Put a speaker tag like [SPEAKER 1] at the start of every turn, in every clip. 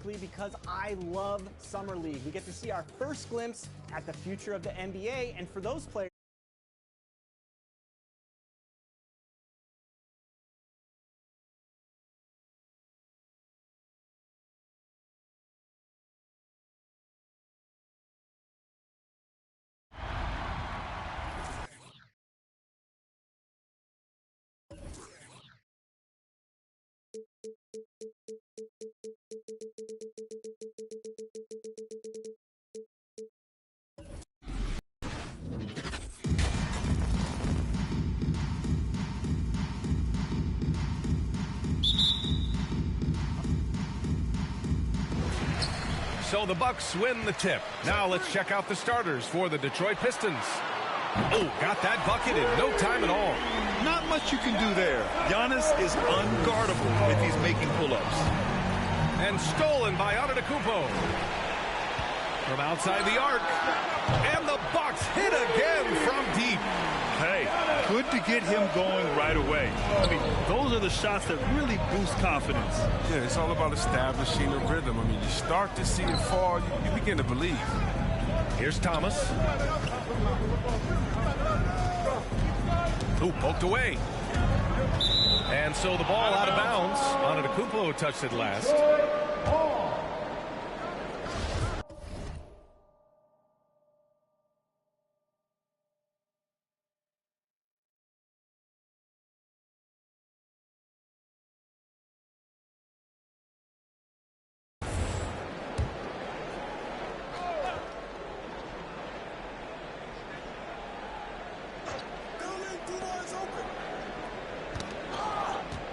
[SPEAKER 1] simply because I love Summer League. We get to see our first glimpse at the future of the NBA, and for those players,
[SPEAKER 2] So the Bucks win the tip. Now let's check out the starters for the Detroit Pistons. Oh, got that bucket in no time at all.
[SPEAKER 3] Not much you can do there. Giannis is unguardable if he's making pull-ups.
[SPEAKER 2] And stolen by Antetokounmpo. From outside the arc. And the Bucks hit again from deep.
[SPEAKER 3] Hey, good to get him going right away. I mean, those are the shots that really boost confidence.
[SPEAKER 4] Yeah, it's all about establishing a rhythm. I mean, you start to see it fall, you begin to believe.
[SPEAKER 2] Here's Thomas. Ooh, poked away. And so the ball out of bounds. Antetokounmpo touched it last.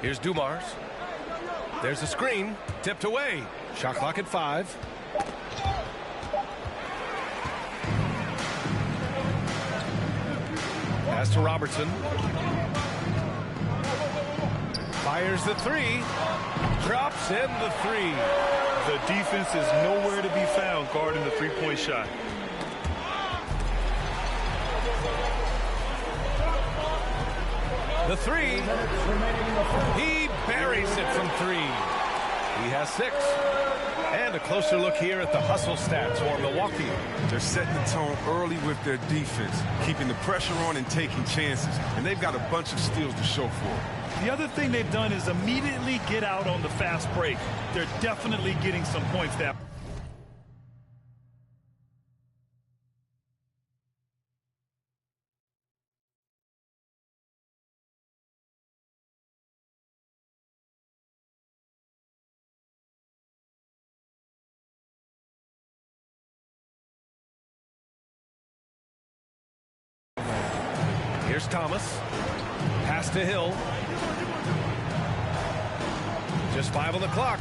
[SPEAKER 2] Here's Dumars. There's a screen. Tipped away. Shot clock at 5. Pass to Robertson. Fires the 3. Drops in the 3.
[SPEAKER 3] The defense is nowhere to be found guarding the three-point shot.
[SPEAKER 2] The 3. He buries it from 3. He has 6. And a closer look here at the hustle stats for Milwaukee.
[SPEAKER 4] They're setting the tone early with their defense, keeping the pressure on and taking chances. And they've got a bunch of steals to show for it.
[SPEAKER 3] The other thing they've done is immediately get out on the fast break. They're definitely getting some points that.
[SPEAKER 2] Here's Thomas. Pass to Hill. Just 5 on the clock.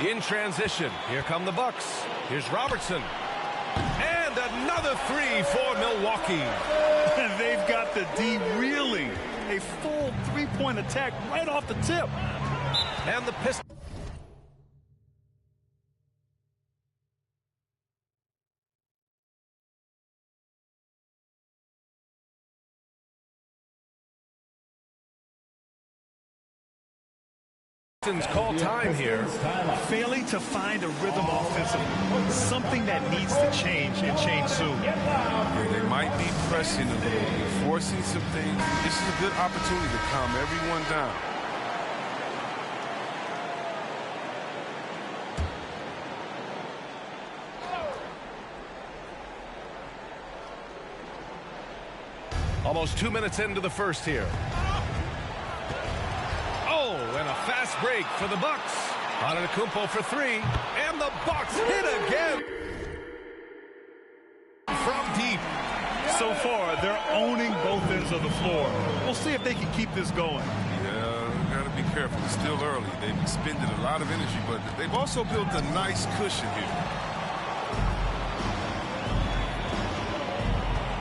[SPEAKER 2] In transition, here come the Bucks. Here's Robertson. And another 3 for Milwaukee.
[SPEAKER 3] And they've got the D reeling. A full three-point attack right off the tip.
[SPEAKER 2] And the Pistons. Call time here.
[SPEAKER 3] Failing to find a rhythm offensively. Something that needs to change and change soon.
[SPEAKER 4] Yeah, they might be pressing a little bit, forcing some things. This is a good opportunity to calm everyone down.
[SPEAKER 2] Almost 2 minutes into the first here. Oh, and a fast break for the Bucks. Antetokounmpo for 3, and the Bucks hit again from deep.
[SPEAKER 3] So far, they're owning both ends of the floor. We'll see if they can keep this going.
[SPEAKER 4] Yeah, got to be careful. It's still early. They've expended a lot of energy, but they've also built a nice cushion here.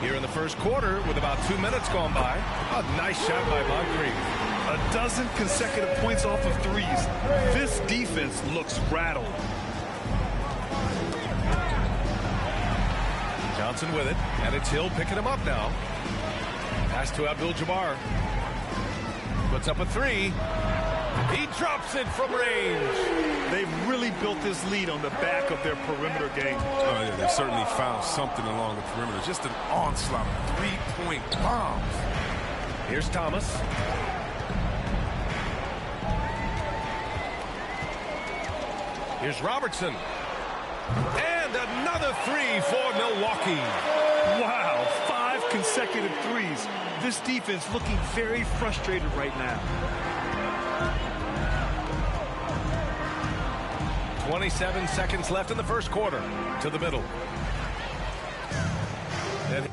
[SPEAKER 2] Here in the first quarter, with about 2 minutes gone by, a nice shot by Moncrief.
[SPEAKER 3] A dozen consecutive points off of threes. This defense looks rattled.
[SPEAKER 2] Johnson with it, and it's Hill picking him up now. Pass to Abdul-Jabbar. Puts up a three. He drops it from range.
[SPEAKER 3] They've really built this lead on the back of their perimeter game.
[SPEAKER 4] Oh, yeah, they certainly found something along the perimeter. Just an onslaught of three-point bombs.
[SPEAKER 2] Here's Thomas. Here's Robertson. And another three for Milwaukee.
[SPEAKER 3] Wow, 5 consecutive threes. This defense looking very frustrated right now.
[SPEAKER 2] 27 seconds left in the first quarter. To the middle. And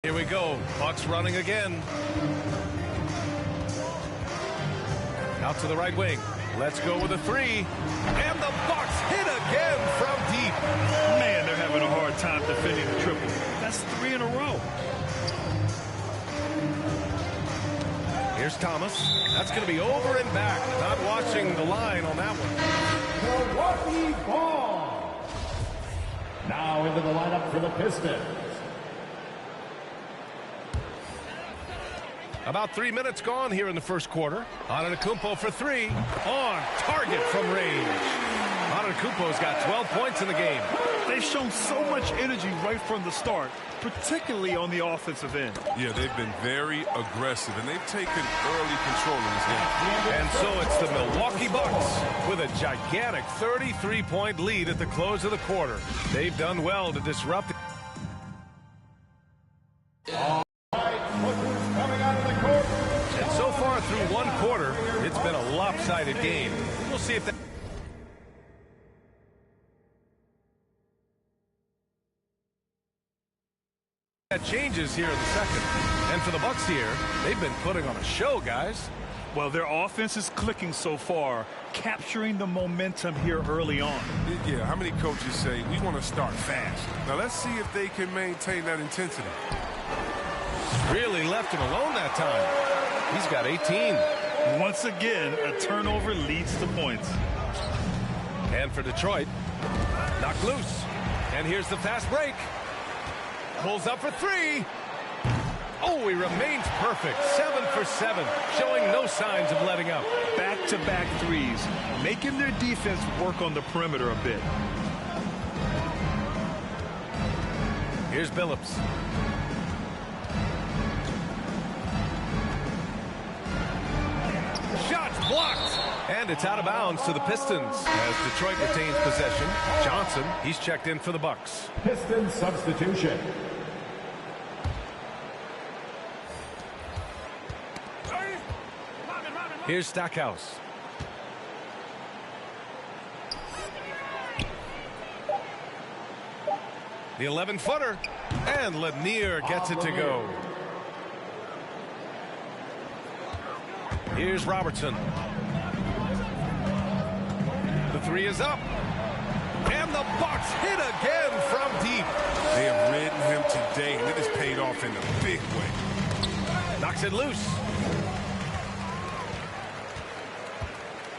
[SPEAKER 2] here we go. Bucks running again. Out to the right wing. Let's go with a three. And the Bucks hit again from deep.
[SPEAKER 3] Man, they're having a hard time defending the triple. That's 3 in a row.
[SPEAKER 2] Here's Thomas. That's going to be over and back. Not watching the line on that one.
[SPEAKER 5] Milwaukee ball. Now into the lineup for the Pistons.
[SPEAKER 2] About 3 minutes gone here in the first quarter. Antetokounmpo for three. On target from range. Antetokounmpo's got 12 points in the game.
[SPEAKER 3] They've shown so much energy right from the start, particularly on the offensive end.
[SPEAKER 4] Yeah, they've been very aggressive, and they've taken early control of this game.
[SPEAKER 2] And so it's the Milwaukee Bucks with a gigantic 33-point lead at the close of the quarter. They've done well to disrupt. And so far through one quarter, it's been a lopsided game. We'll see if that changes here in the second. And for the Bucks here, they've been putting on a show, guys.
[SPEAKER 3] Well, their offense is clicking so far, capturing the momentum here early on.
[SPEAKER 4] Yeah, how many coaches say, we want to start fast? Now, let's see if they can maintain that intensity.
[SPEAKER 2] Really left him alone that time. He's got 18.
[SPEAKER 3] Once again, a turnover leads to points.
[SPEAKER 2] And for Detroit, knocked loose. And here's the fast break. Pulls up for three. Oh, he remains perfect. 7 for 7, showing no signs of letting up.
[SPEAKER 3] Back-to-back threes, making their defense work on the perimeter a bit.
[SPEAKER 2] Here's Billups. Shots blocked. And it's out of bounds to the Pistons as Detroit retains possession. Johnson, he's checked in for the Bucks.
[SPEAKER 5] Pistons substitution.
[SPEAKER 2] Here's Stackhouse. The 11-footer. And Lanier gets it to go. Here's Robertson. The three is up. And the Bucks hit again from deep.
[SPEAKER 4] They have ridden him today, and it has paid off in a big way.
[SPEAKER 2] Knocks it loose.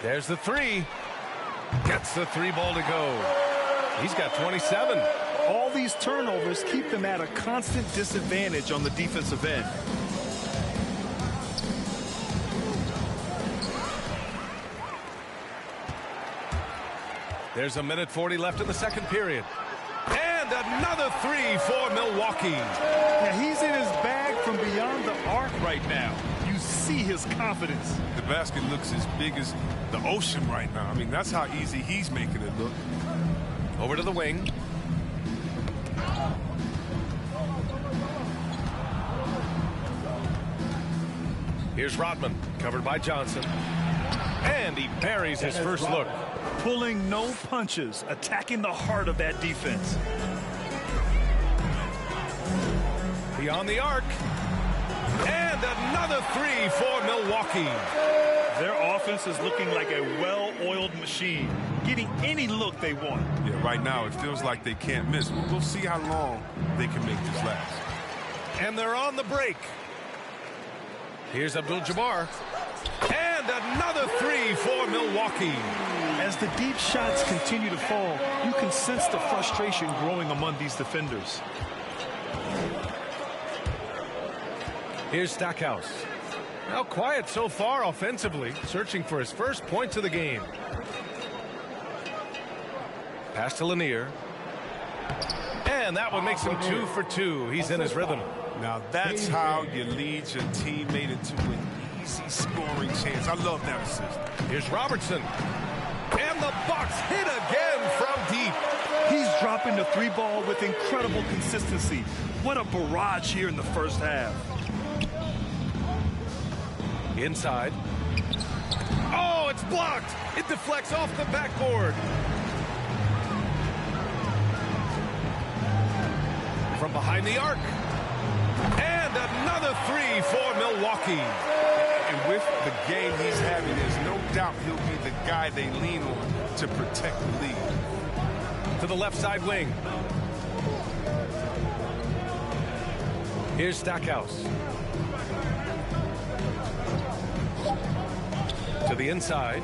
[SPEAKER 2] There's the three. Gets the three ball to go. He's got 27.
[SPEAKER 3] All these turnovers keep them at a constant disadvantage on the defensive end.
[SPEAKER 2] There's a minute 40 left in the second period. And another three for Milwaukee.
[SPEAKER 3] Yeah, he's in his bag from beyond the arc right now. You see his confidence.
[SPEAKER 4] The basket looks as big as the ocean right now. I mean, that's how easy he's making it look.
[SPEAKER 2] Over to the wing. Here's Rodman, covered by Johnson. And he buries his first look.
[SPEAKER 3] Pulling no punches, attacking the heart of that defense.
[SPEAKER 2] beyond the arc. And another three for Milwaukee.
[SPEAKER 3] Their offense is looking like a well-oiled machine, getting any look they want.
[SPEAKER 4] Yeah, right now it feels like they can't miss. We'll see how long they can make this last.
[SPEAKER 2] And they're on the break. Here's Abdul-Jabbar. And another three for Milwaukee.
[SPEAKER 3] As the deep shots continue to fall, you can sense the frustration growing among these defenders.
[SPEAKER 2] Here's Stackhouse. Now quiet so far offensively, searching for his first points of the game. Pass to Lanier. And that one makes him 2 for 2. He's in his rhythm.
[SPEAKER 4] Now that's how you lead your teammate into an easy scoring chance. I love that assist.
[SPEAKER 2] Here's Robertson. And the Bucks hit again from deep.
[SPEAKER 3] He's dropping the three ball with incredible consistency. What a barrage here in the first half.
[SPEAKER 2] Inside. Oh, it's blocked. It deflects off the backboard. From behind the arc. And another three for Milwaukee.
[SPEAKER 4] And with the game he's having, there's no doubt he'll be the guy they lean on to protect the lead.
[SPEAKER 2] To the left side wing. Here's Stackhouse. To the inside.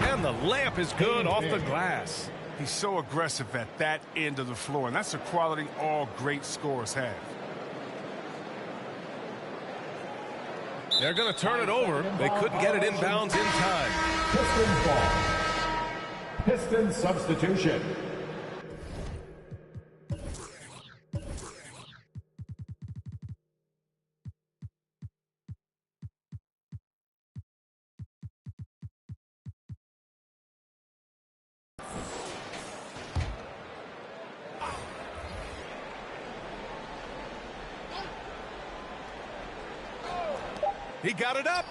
[SPEAKER 2] And the layup is good off the glass.
[SPEAKER 4] He's so aggressive at that end of the floor, and that's a quality all great scorers have.
[SPEAKER 2] They're going to turn it over. They couldn't get it inbounds in time.
[SPEAKER 5] Pistons ball. Pistons substitution.
[SPEAKER 2] He got it up.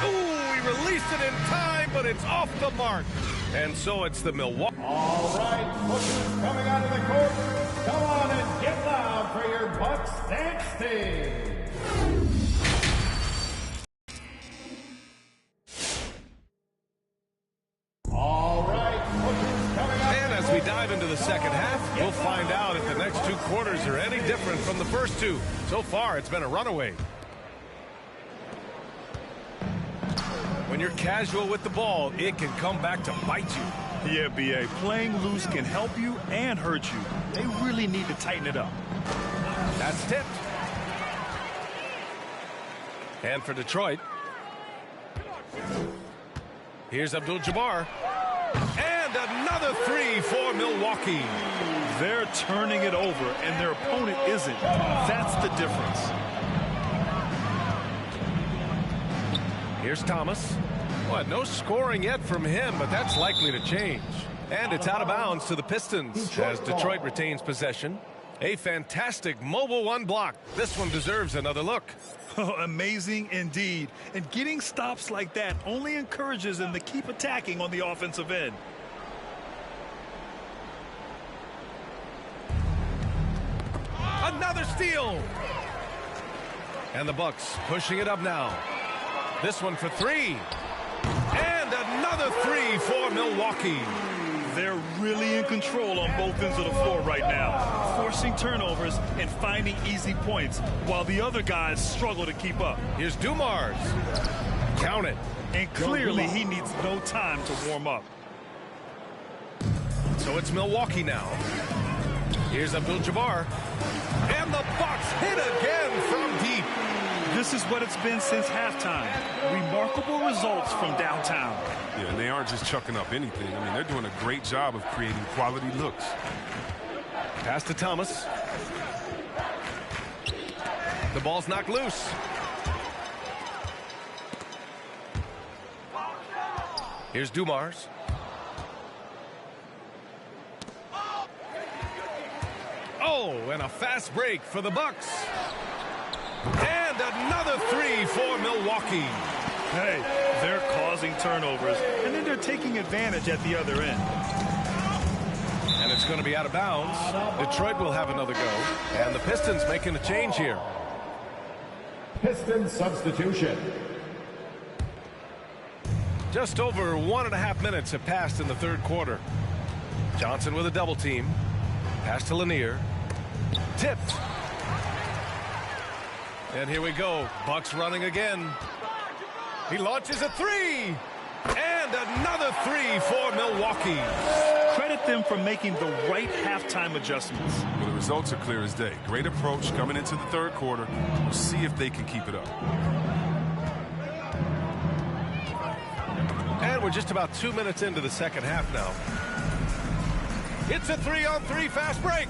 [SPEAKER 2] Ooh, he released it in time, but it's off the mark. And so it's the Milwaukee.
[SPEAKER 5] All right, pushers coming out of the court. Come on and get loud for your Bucks dance team. All right, pushers coming out.
[SPEAKER 2] And as we dive into the second half, we'll find out if the next two quarters are any different from the first two. So far, it's been a runaway. When you're casual with the ball, it can come back to bite you.
[SPEAKER 3] Yeah, B.A., playing loose can help you and hurt you. They really need to tighten it up.
[SPEAKER 2] That's tipped. And for Detroit, here's Abdul-Jabbar. And another three for Milwaukee.
[SPEAKER 3] They're turning it over, and their opponent isn't. That's the difference.
[SPEAKER 2] Here's Thomas. Well, no scoring yet from him, but that's likely to change. And it's out of bounds to the Pistons as Detroit retains possession. A fantastic mobile one block. This one deserves another look.
[SPEAKER 3] Oh, amazing indeed. And getting stops like that only encourages them to keep attacking on the offensive end.
[SPEAKER 2] Another steal. And the Bucks pushing it up now. This one for three. And another three for Milwaukee.
[SPEAKER 3] They're really in control on both ends of the floor right now, forcing turnovers and finding easy points while the other guys struggle to keep up.
[SPEAKER 2] Here's Dumars. Count it.
[SPEAKER 3] And clearly he needs no time to warm up.
[SPEAKER 2] So it's Milwaukee now. Here's Abdul-Jabbar. And the Bucks hit again from deep.
[SPEAKER 3] This is what it's been since halftime. Remarkable results from downtown.
[SPEAKER 4] Yeah, and they aren't just chucking up anything. I mean, they're doing a great job of creating quality looks.
[SPEAKER 2] Pass to Thomas. The ball's knocked loose. Here's Dumars. Oh, and a fast break for the Bucks. And another three for Milwaukee.
[SPEAKER 3] Hey, they're causing turnovers, and then they're taking advantage at the other end.
[SPEAKER 2] And it's going to be out of bounds. Detroit will have another go. And the Pistons making a change here.
[SPEAKER 5] Pistons substitution.
[SPEAKER 2] Just over 1.5 minutes have passed in the third quarter. Johnson with a double team. Pass to Lanier. Tipped. And here we go. Bucks running again. He launches a three. And another three for Milwaukee.
[SPEAKER 3] Credit them for making the right halftime adjustments.
[SPEAKER 4] Well, the results are clear as day. Great approach coming into the third quarter. We'll see if they can keep it up.
[SPEAKER 2] And we're just about 2 minutes into the second half now. It's a 3-on-3 fast break.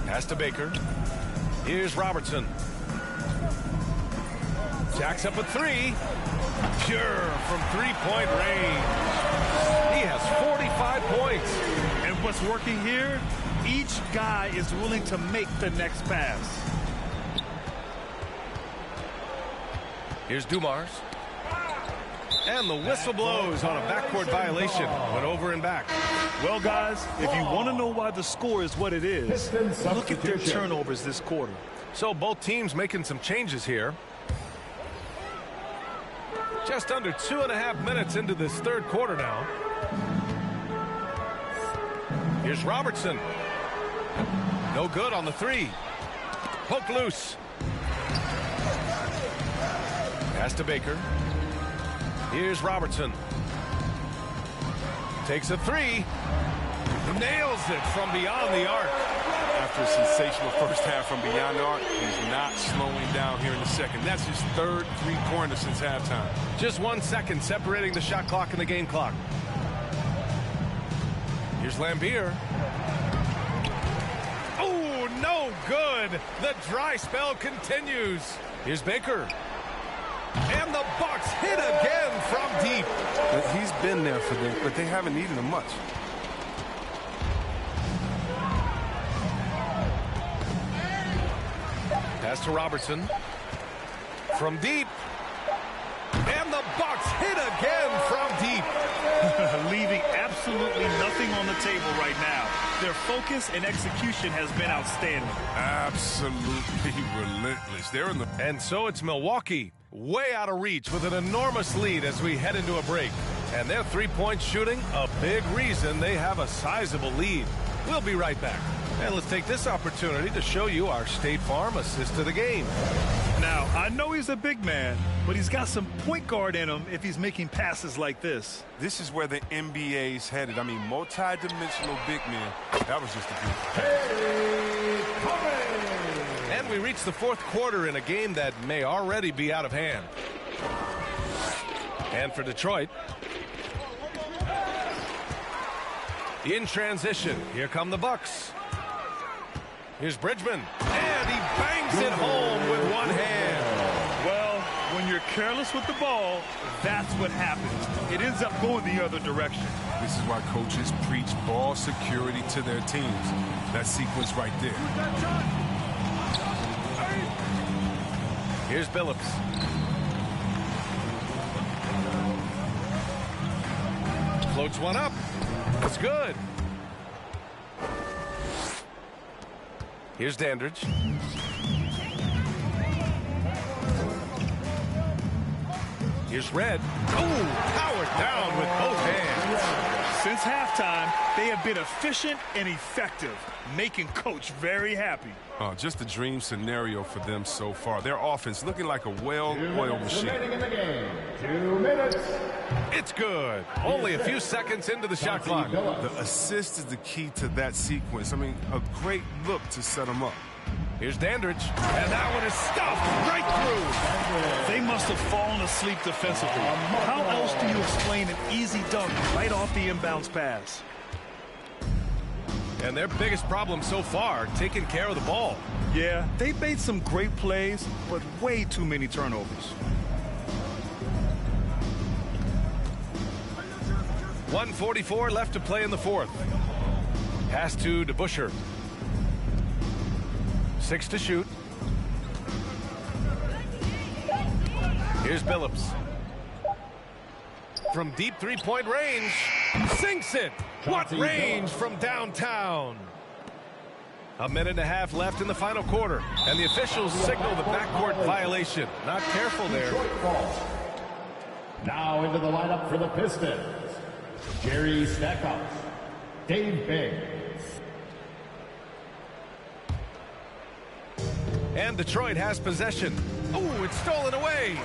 [SPEAKER 2] Pass to Baker. Here's Robertson. Jacks up a three. Pure from three-point range. He has 45 points.
[SPEAKER 3] And what's working here? Each guy is willing to make the next pass.
[SPEAKER 2] Here's Dumars. And the whistle blows on a backcourt violation. Went over and back.
[SPEAKER 3] Well, guys, if you want to know why the score is what it is, look at their turnovers this quarter.
[SPEAKER 2] So both teams making some changes here. Just under 2.5 minutes into this third quarter now. Here's Robertson. No good on the three. Poke loose. Pass to Baker. Here's Robertson. Takes a three. Nails it from beyond the arc.
[SPEAKER 4] After a sensational first half from beyond the arc, he's not slowing down here in the second. That's his third three-pointer since halftime.
[SPEAKER 2] Just 1 second separating the shot clock and the game clock. Here's Lambier. Oh, no good. The dry spell continues. Here's Baker. And the Bucks hit again from deep.
[SPEAKER 4] He's been there for them, but they haven't needed him much.
[SPEAKER 2] Pass to Robertson. From deep. And the Bucks hit again from deep.
[SPEAKER 3] Leaving absolutely nothing on the table right now. Their focus and execution has been outstanding.
[SPEAKER 4] Absolutely relentless. They're in the...
[SPEAKER 2] And so it's Milwaukee, way out of reach with an enormous lead as we head into a break. And their three-point shooting, a big reason they have a sizable lead. We'll be right back. And let's take this opportunity to show you our State Farm assist of the game.
[SPEAKER 3] Now, I know he's a big man, but he's got some point guard in him if he's making passes like this.
[SPEAKER 4] This is where the NBA's headed. I mean, multi-dimensional big men. That was just a beautiful.
[SPEAKER 2] And we reach the fourth quarter in a game that may already be out of hand. And for Detroit, in transition, here come the Bucks. Here's Bridgman, and he bangs it home with one hand.
[SPEAKER 3] Well, when you're careless with the ball, that's what happens. It ends up going the other direction.
[SPEAKER 4] This is why coaches preach ball security to their teams. That sequence right there.
[SPEAKER 2] Here's Billups. Floats one up. It's good. Here's Dandridge. Here's Red. Oh, powered down with both hands.
[SPEAKER 3] Since halftime, they have been efficient and effective, making Coach very happy.
[SPEAKER 4] Just a dream scenario for them so far. Their offense looking like a well-oiled machine.
[SPEAKER 5] In the game. 2 minutes.
[SPEAKER 2] It's good. Only a few seconds into the shot clock.
[SPEAKER 4] The assist is the key to that sequence. I mean, a great look to set them up.
[SPEAKER 2] Here's Dandridge, and that one is stuffed right through.
[SPEAKER 3] They must have fallen asleep defensively. How else do you explain an easy dunk right off the inbounds pass?
[SPEAKER 2] And their biggest problem so far, taking care of the ball.
[SPEAKER 3] Yeah, they made some great plays, but way too many turnovers.
[SPEAKER 2] 1:44 left to play in the fourth. Pass to DeBusschere. 6 to shoot. Here's Billups. From deep three-point range. Sinks it. What range from downtown. A minute and a half left in the final quarter, and the officials signal the backcourt violation. Not careful there.
[SPEAKER 5] Now into the lineup for the Pistons. Jerry Stackhouse, Dave Bing.
[SPEAKER 2] And Detroit has possession. Oh, it's stolen away.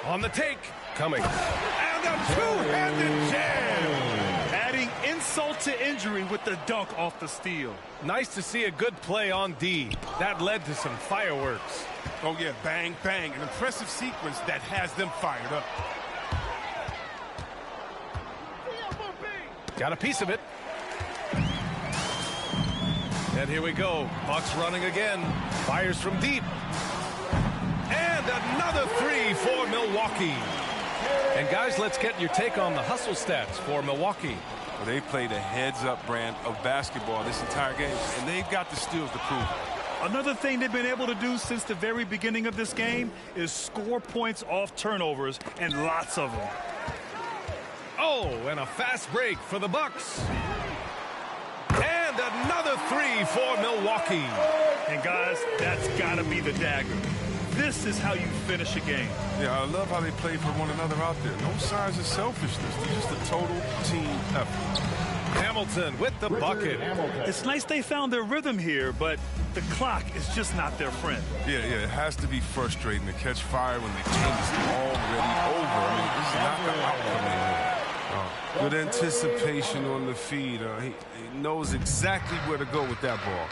[SPEAKER 2] On the take. Coming. And a two-handed jam.
[SPEAKER 3] Adding insult to injury with the dunk off the steal.
[SPEAKER 2] Nice to see a good play on D. That led to some fireworks.
[SPEAKER 4] Oh, yeah, bang, bang. An impressive sequence that has them fired up.
[SPEAKER 2] Got a piece of it. And here we go. Bucks running again. Fires from deep. And another three for Milwaukee. And guys, let's get your take on the hustle stats for Milwaukee.
[SPEAKER 4] Well, they played a heads-up brand of basketball this entire game, and they've got the steals to prove it.
[SPEAKER 3] Another thing they've been able to do since the very beginning of this game is score points off turnovers, and lots of them.
[SPEAKER 2] Oh, and a fast break for the Bucks. And another three for Milwaukee.
[SPEAKER 3] And guys, that's got to be the dagger. This is how you finish a game.
[SPEAKER 4] Yeah, I love how they play for one another out there. No signs of selfishness. They're just a total team effort.
[SPEAKER 2] Hamilton with the bucket.
[SPEAKER 3] It's nice they found their rhythm here, but the clock is just not their friend.
[SPEAKER 4] Yeah, it has to be frustrating to catch fire when the game is already over. I mean, this is not the outcome anymore. Good anticipation on the feed. He knows exactly where to go with that ball.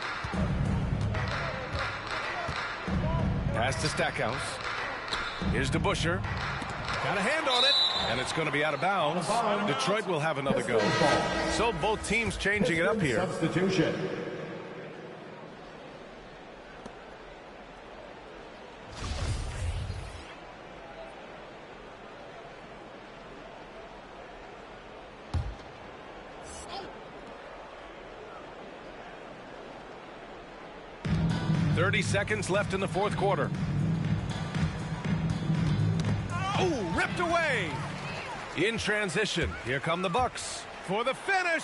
[SPEAKER 2] Pass to Stackhouse. Here's to Busher. Got a hand on it, and it's going to be out of bounds. Detroit will have another go. So both teams changing it up here.
[SPEAKER 5] Substitution.
[SPEAKER 2] .30 seconds left in the fourth quarter. Oh, ripped away. In transition, here come the Bucks for the finish.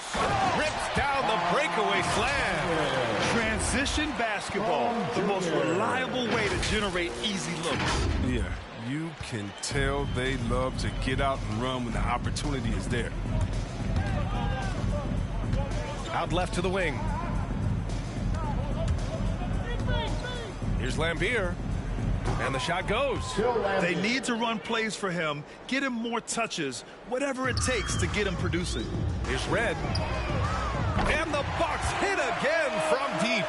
[SPEAKER 2] Rips down the breakaway slam.
[SPEAKER 3] Transition basketball, the most reliable way to generate easy looks.
[SPEAKER 4] Yeah, you can tell they love to get out and run when the opportunity is there.
[SPEAKER 2] Out left to the wing. Here's Lambier. And the shot goes.
[SPEAKER 3] They need to run plays for him, get him more touches, whatever it takes to get him producing.
[SPEAKER 2] Here's Red. And the Bucks hit again from deep.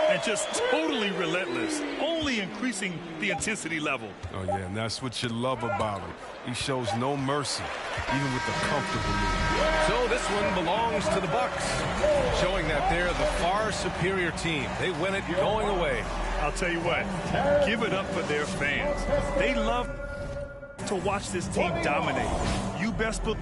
[SPEAKER 3] And just totally relentless, only increasing the intensity level.
[SPEAKER 4] Oh, yeah, and that's what you love about him. He shows no mercy, even with the comfortable lead.
[SPEAKER 2] So this one belongs to the Bucks, showing that they're the far superior team. They win it going away.
[SPEAKER 3] I'll tell you what, give it up for their fans. They love to watch this team dominate. You best believe.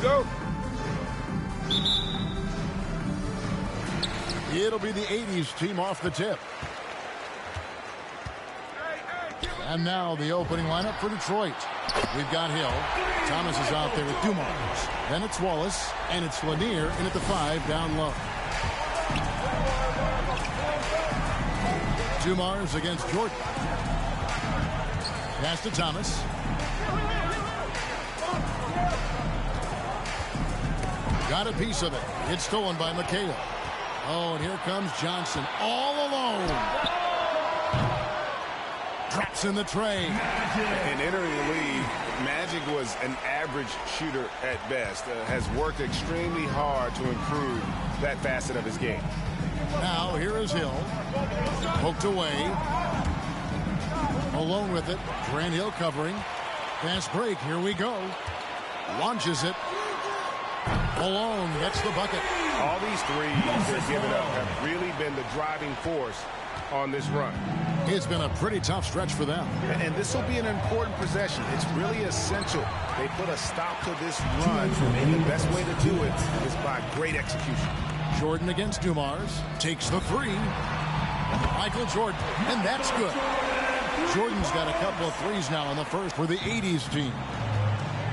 [SPEAKER 4] go.
[SPEAKER 6] It'll be the 80s team off the tip. And now the opening lineup for Detroit. We've got Hill. Thomas is out there with Dumars. Then it's Wallace. And it's Lanier in at the 5 down low. Dumars against Jordan. Pass to Thomas. Got a piece of it. It's stolen by McHale. Oh, and here comes Johnson all alone. Drops in the tray.
[SPEAKER 7] In entering the league, Magic was an average shooter at best. Has worked extremely hard to improve that facet of his game.
[SPEAKER 6] Now here is Hill. Poked away. Alone with it. Grant Hill covering. Fast break. Here we go. Launches it. Malone gets the bucket.
[SPEAKER 7] All these threes they're giving up have really been the driving force on this run.
[SPEAKER 6] It's been a pretty tough stretch for them.
[SPEAKER 7] And this will be an important possession. It's really essential. They put a stop to this run, and the best way to do it is by great execution.
[SPEAKER 6] Jordan against Dumars. Takes the 3. Michael Jordan, and that's good. Jordan's got a couple of threes now in the first for the 80s team.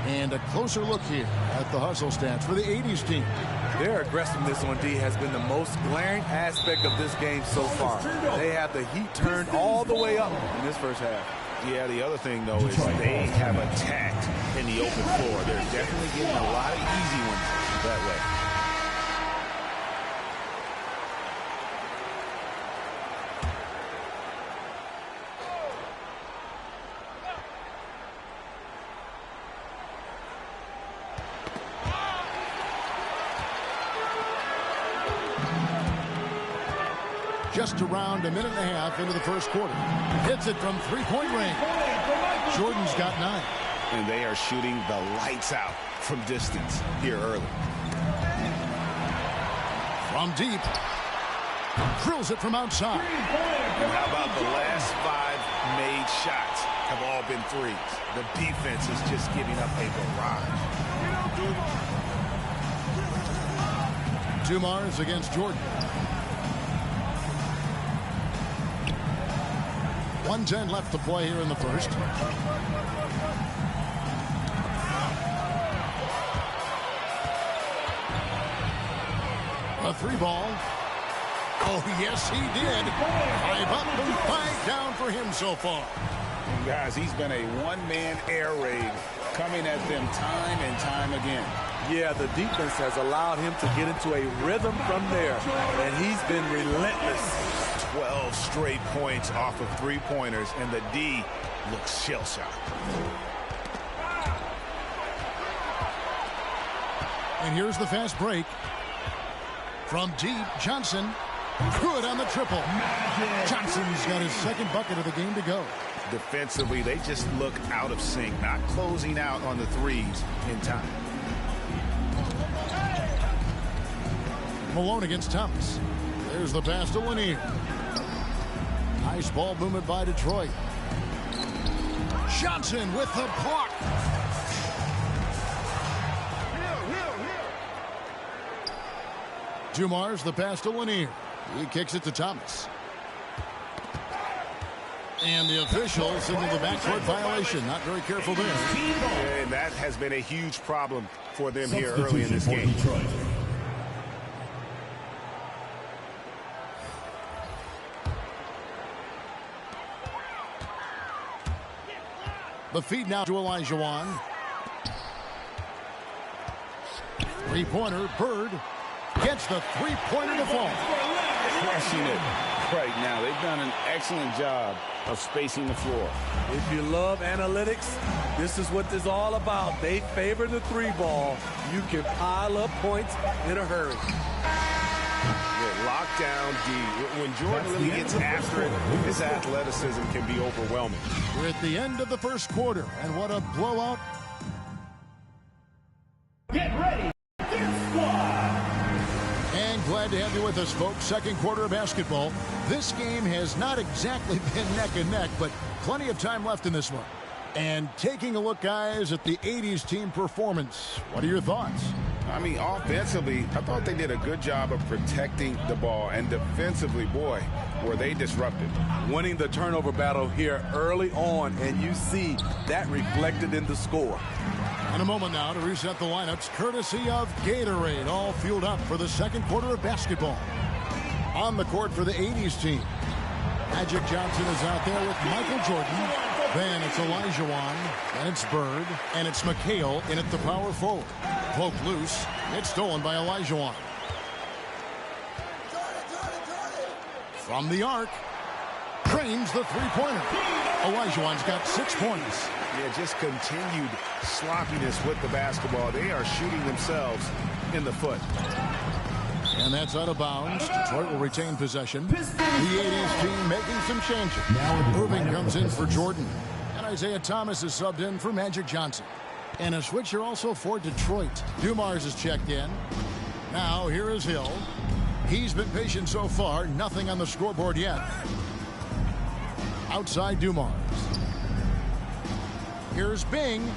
[SPEAKER 6] And a closer look here at the hustle stats for the 80s team.
[SPEAKER 8] Their aggressiveness on D has been the most glaring aspect of this game so far. They have the heat turned all the way up in this first half.
[SPEAKER 7] Yeah, the other thing, though, is they have attacked in the open floor. They're definitely getting a lot of easy ones that way.
[SPEAKER 6] Just around a minute and a half into the first quarter. Hits it from three-point range. Jordan's got 9.
[SPEAKER 7] And they are shooting the lights out from distance here early.
[SPEAKER 6] From deep. Drills it from outside.
[SPEAKER 7] And how about the last 5 made shots have all been threes? The defense is just giving up a barrage.
[SPEAKER 6] Dumars against Jordan. 1:10 left to play here in the first. A 3 ball. Oh, yes, he did. 5 up and 5 down for him so far.
[SPEAKER 7] And guys, he's been a one-man air raid coming at them time and time again.
[SPEAKER 8] Yeah, the defense has allowed him to get into a rhythm from there, and he's been relentless.
[SPEAKER 7] 12 straight points off of 3-pointers, and the D looks shell-shocked.
[SPEAKER 6] And here's the fast break. From deep, Johnson. Good on the triple. Johnson's got his second bucket of the game to go.
[SPEAKER 7] Defensively, they just look out of sync, not closing out on the threes in time.
[SPEAKER 6] Malone against Thomas. There's the pass to Lanier. Nice ball movement by Detroit. Johnson with the block. Dumars, the pass to Lanier. He kicks it to Thomas. And the official signaled the backcourt violation. Not very careful there.
[SPEAKER 7] And that has been a huge problem for them here early in this game.
[SPEAKER 6] The feed now to Olajuwon. 3-pointer, Bird gets the 3-pointer to fall.
[SPEAKER 7] Crushing it right now. They've done an excellent job of spacing the floor.
[SPEAKER 8] If you love analytics, this is what this is all about. They favor the 3-ball. You can pile up points in a hurry.
[SPEAKER 7] Lockdown D. When Jordan really gets after it, his athleticism can be overwhelming.
[SPEAKER 6] We're at the end of the first quarter, and what a blowout.
[SPEAKER 5] Get ready.
[SPEAKER 6] And glad to have you with us, folks. Second quarter of basketball. This game has not exactly been neck and neck, but plenty of time left in this one. And taking a look, guys, at the 80s team performance, what are your thoughts?
[SPEAKER 7] I mean, offensively, I thought they did a good job of protecting the ball. And defensively, boy, were they disrupted.
[SPEAKER 8] Winning the turnover battle here early on, and you see that reflected in the score.
[SPEAKER 6] In a moment now to reset the lineups, courtesy of Gatorade, all fueled up for the second quarter of basketball. On the court for the 80s team, Magic Johnson is out there with Michael Jordan. Then it's Olajuwon, then it's Bird, and it's McHale in at the power forward. Poked loose, it's stolen by Olajuwon. From the arc, trains the three-pointer. Olajuwon's got 6 points.
[SPEAKER 7] Yeah, just continued sloppiness with the basketball. They are shooting themselves in the foot.
[SPEAKER 6] And that's out of bounds. Detroit will retain possession. The 80s team making some changes. Irving comes in for Jordan. And Isaiah Thomas is subbed in for Magic Johnson. And a switcher also for Detroit. Dumars is checked in. Now here is Hill. He's been patient so far. Nothing on the scoreboard yet. Outside Dumars. Here's Bing.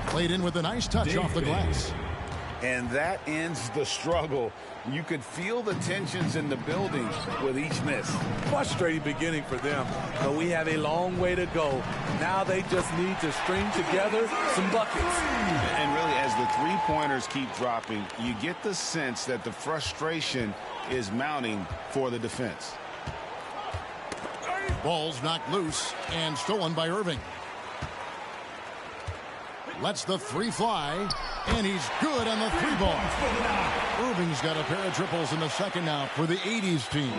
[SPEAKER 6] Played in with a nice touch off the glass.
[SPEAKER 7] And that ends the struggle. You could feel the tensions in the building with each miss.
[SPEAKER 8] Frustrating beginning for them, but we have a long way to go. Now they just need to string together some buckets.
[SPEAKER 7] And really, as the three-pointers keep dropping, you get the sense that the frustration is mounting for the defense.
[SPEAKER 6] Ball's knocked loose and stolen by Irving. Lets the three fly, and he's good on the three ball. Irving's got a pair of triples in the second now for the 80s team.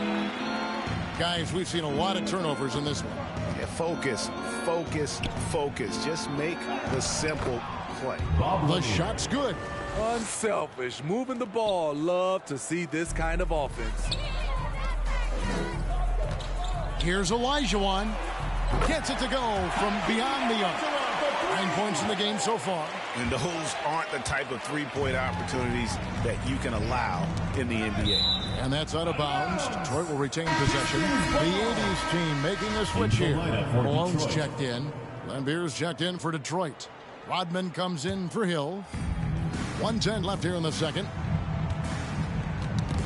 [SPEAKER 6] Guys, we've seen a lot of turnovers in this one.
[SPEAKER 7] Yeah, focus, focus, focus. Just make the simple play.
[SPEAKER 6] The shot's good.
[SPEAKER 8] Unselfish, moving the ball. Love to see this kind of offense.
[SPEAKER 6] Here's Olajuwon. Gets it to go from beyond the arc. 9 points in the game so far.
[SPEAKER 7] And those aren't the type of three-point opportunities that you can allow in the NBA.
[SPEAKER 6] And that's out of bounds. Detroit will retain possession. The 80s team making a switch here. Malone's checked in. Lambier's checked in for Detroit. Rodman comes in for Hill. 1:10 left here in the second.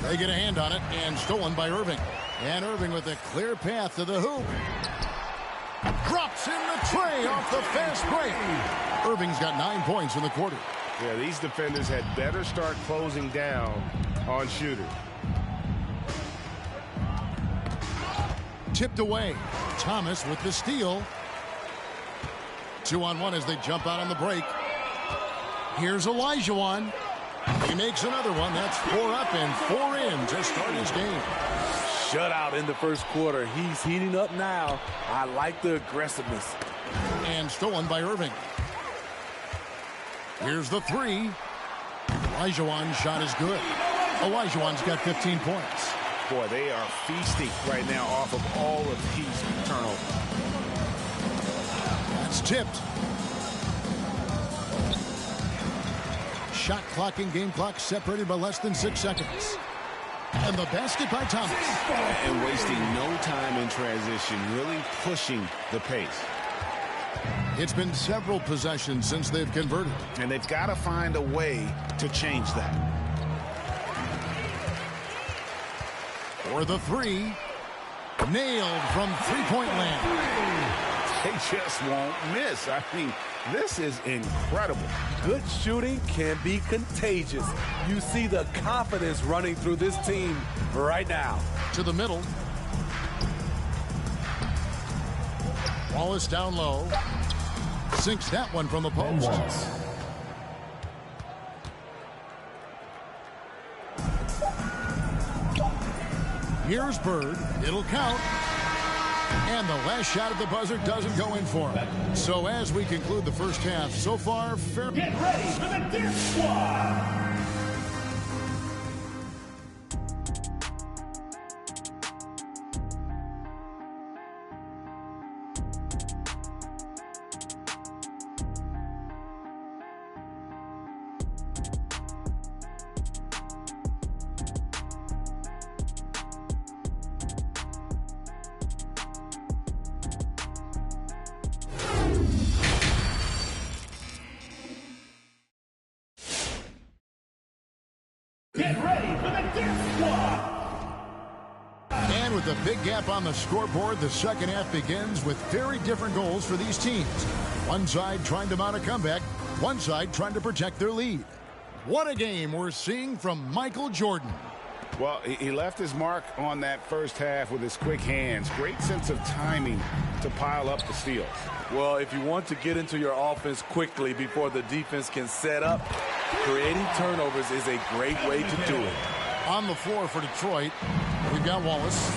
[SPEAKER 6] They get a hand on it and stolen by Irving. And Irving with a clear path to the hoop. Drops in the tray off the fast break. Irving's got 9 points in the quarter.
[SPEAKER 7] Yeah, these defenders had better start closing down on shooters.
[SPEAKER 6] Tipped away. Thomas with the steal. 2-on-1 as they jump out on the break. Here's Olajuwon. He makes another one. That's 4 up and 4 in to start his game.
[SPEAKER 8] Shutout in the first quarter. He's heating up now. I like the aggressiveness.
[SPEAKER 6] And stolen by Irving. Here's the three. Olajuwon's shot is good. Olajuwon's got 15 points.
[SPEAKER 7] Boy, they are feasting right now off of all of these turnovers.
[SPEAKER 6] That's tipped. Shot clock and game clock separated by less than 6 seconds. And the basket by Thomas.
[SPEAKER 7] And wasting no time in transition, really pushing the pace.
[SPEAKER 6] It's been several possessions since they've converted.
[SPEAKER 7] And they've got to find a way to change that.
[SPEAKER 6] For the three. Nailed from three-point land.
[SPEAKER 7] They just won't miss. I mean, this is incredible.
[SPEAKER 8] Good shooting can be contagious. You see the confidence running through this team right now.
[SPEAKER 6] To the middle. Wallace down low. Sinks that one from the post. Here's Bird. It'll count. And the last shot at the buzzer doesn't go in for him. So as we conclude the first half, so far, fair.
[SPEAKER 5] Get ready for the Dip Squad!
[SPEAKER 6] with a big gap on the scoreboard, the second half begins with very different goals for these teams. One side trying to mount a comeback, one side trying to protect their lead. What a game we're seeing from Michael Jordan.
[SPEAKER 7] Well, he left his mark on that first half with his quick hands. Great sense of timing to pile up the steals.
[SPEAKER 8] Well, if you want to get into your offense quickly before the defense can set up, creating turnovers is a great way to do it.
[SPEAKER 6] On the floor for Detroit, we've got Wallace.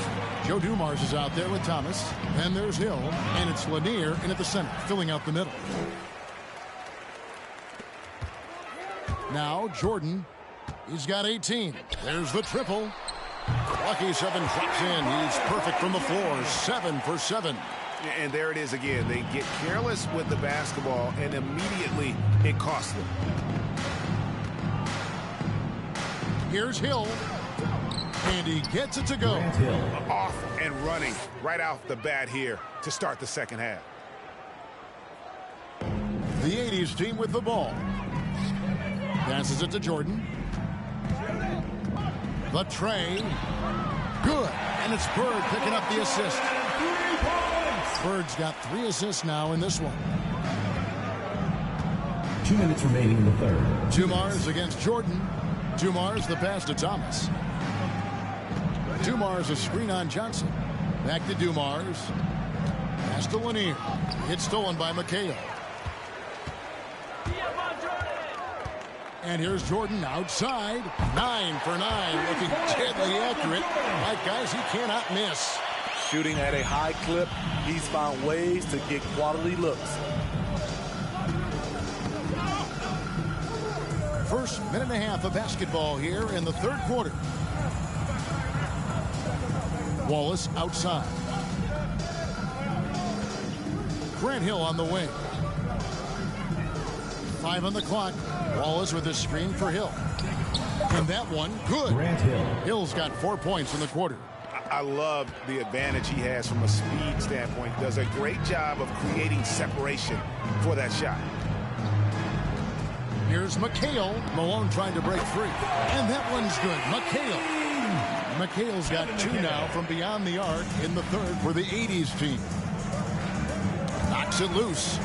[SPEAKER 6] Joe Dumars is out there with Thomas. Then there's Hill, and it's Lanier in at the center, filling out the middle. Now Jordan, he's got 18. There's the triple. Lucky 7 drops in. He's perfect from the floor, 7 for 7.
[SPEAKER 7] And there it is again. They get careless with the basketball, and immediately it costs them.
[SPEAKER 6] Here's Hill, and he gets it to go.
[SPEAKER 7] Off and running right off the bat here to start the second half.
[SPEAKER 6] The 80s team with the ball. Passes it to Jordan. The tray. Good. And it's Bird picking up the assist. Bird's got 3 assists now in this one.
[SPEAKER 5] 2 minutes remaining in the third.
[SPEAKER 6] Dumars against Jordan. Dumars the pass to Thomas. Dumars a screen on Johnson. Back to Dumars. Pass to Lanier. It's stolen by McHale. And here's Jordan outside. 9 for 9. Looking deadly accurate. Like, guys, he cannot miss.
[SPEAKER 8] Shooting at a high clip, he's found ways to get quality looks.
[SPEAKER 6] First minute and a half of basketball here in the third quarter. Wallace outside. Grant Hill on the wing. 5 on the clock. Wallace with a screen for Hill. And that one, good.
[SPEAKER 5] Grant Hill.
[SPEAKER 6] Hill's got 4 points in the quarter.
[SPEAKER 7] I love the advantage he has from a speed standpoint. Does a great job of creating separation for that shot.
[SPEAKER 6] Here's McHale. Malone trying to break free. And that one's good. McHale's got 2 now from beyond the arc in the third for the 80s team. Knocks it loose.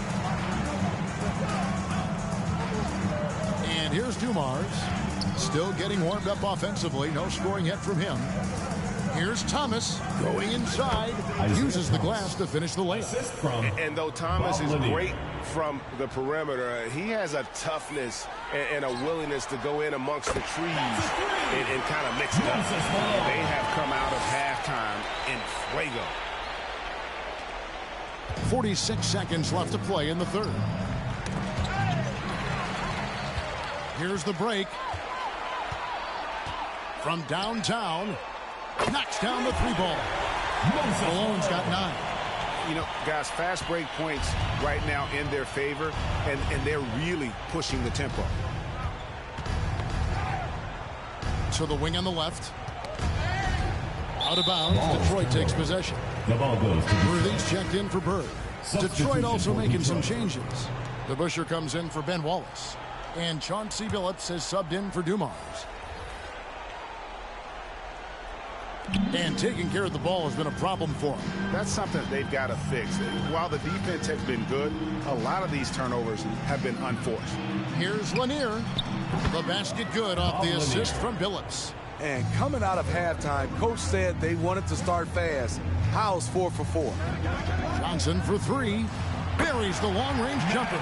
[SPEAKER 6] And here's Dumars. Still getting warmed up offensively. No scoring yet from him. Here's Thomas going inside. Uses the glass to finish the layup.
[SPEAKER 7] And though Thomas is great from the perimeter, he has a toughness and a willingness to go in amongst the trees and kind of mix it up. They have come out of halftime in fuego.
[SPEAKER 6] 46 seconds left to play in the third. Here's the break. From downtown. Knocks down the 3 ball. Malone's got 9.
[SPEAKER 7] You know, guys, fast break points right now in their favor, and they're really pushing the tempo.
[SPEAKER 6] To the wing on the left. Out of bounds. Detroit takes possession.
[SPEAKER 5] The ball goes to
[SPEAKER 6] Worthy's checked in for Bird. Detroit also making some changes. DeBusschere comes in for Ben Wallace. And Chauncey Billups has subbed in for Dumars. And taking care of the ball has been a problem for them.
[SPEAKER 7] That's something they've got to fix. While the defense has been good, a lot of these turnovers have been unforced.
[SPEAKER 6] Here's Lanier. The basket good off the assist from Billups.
[SPEAKER 8] And coming out of halftime, coach said they wanted to start fast. Howe's 4 for 4.
[SPEAKER 6] Johnson for 3. Buries the long-range jumper.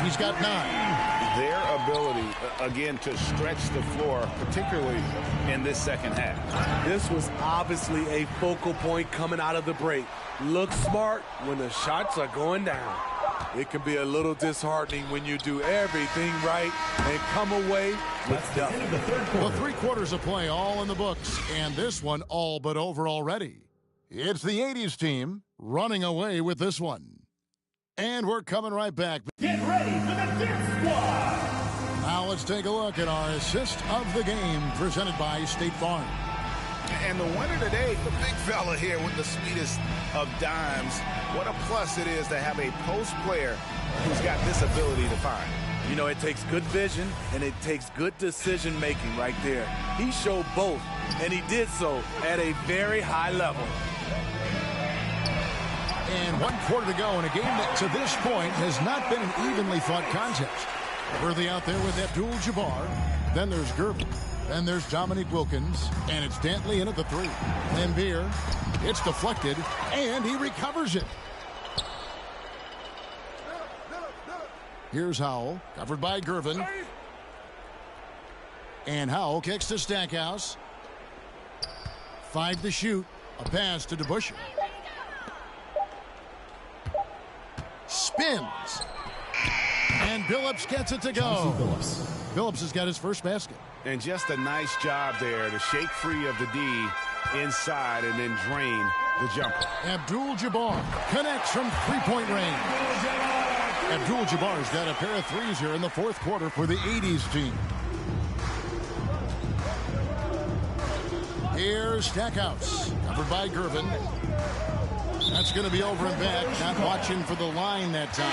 [SPEAKER 6] He's got 9.
[SPEAKER 7] Their ability, again, to stretch the floor, particularly in this second half.
[SPEAKER 8] This was obviously a focal point coming out of the break. Look smart when the shots are going down. It can be a little disheartening when you do everything right and come away with nothing.
[SPEAKER 6] The 3 quarters of play all in the books, and this one all but over already. It's the 80s team running away with this one. And we're coming right back.
[SPEAKER 5] Get ready for the Dip Squad.
[SPEAKER 6] Now let's take a look at our assist of the game presented by State Farm.
[SPEAKER 7] And the winner today, the big fella here with the sweetest of dimes. What a plus it is to have a post player who's got this ability to find.
[SPEAKER 8] You know, it takes good vision and it takes good decision making right there. He showed both and he did so at a very high level.
[SPEAKER 6] And 1 quarter to go in a game that to this point has not been an evenly fought contest. Worthy out there with Abdul-Jabbar. Then there's Gervin. Then there's Dominique Wilkins. And it's Dantley in at the 3. Laimbeer. It's deflected. And he recovers it. Here's Howell. Covered by Gervin. And Howell kicks to Stackhouse. 5 to shoot. A pass to DeBusschere. Spins. And Billups gets it to go. Billups has got his first basket.
[SPEAKER 7] And just a nice job there to shake free of the D inside and then drain the jumper.
[SPEAKER 6] Abdul-Jabbar connects from three-point range. Abdul-Jabbar's got a pair of threes here in the 4th quarter for the 80s team. Here's Stackhouse, covered by Gervin. That's going to be over and back. Not watching for the line that time.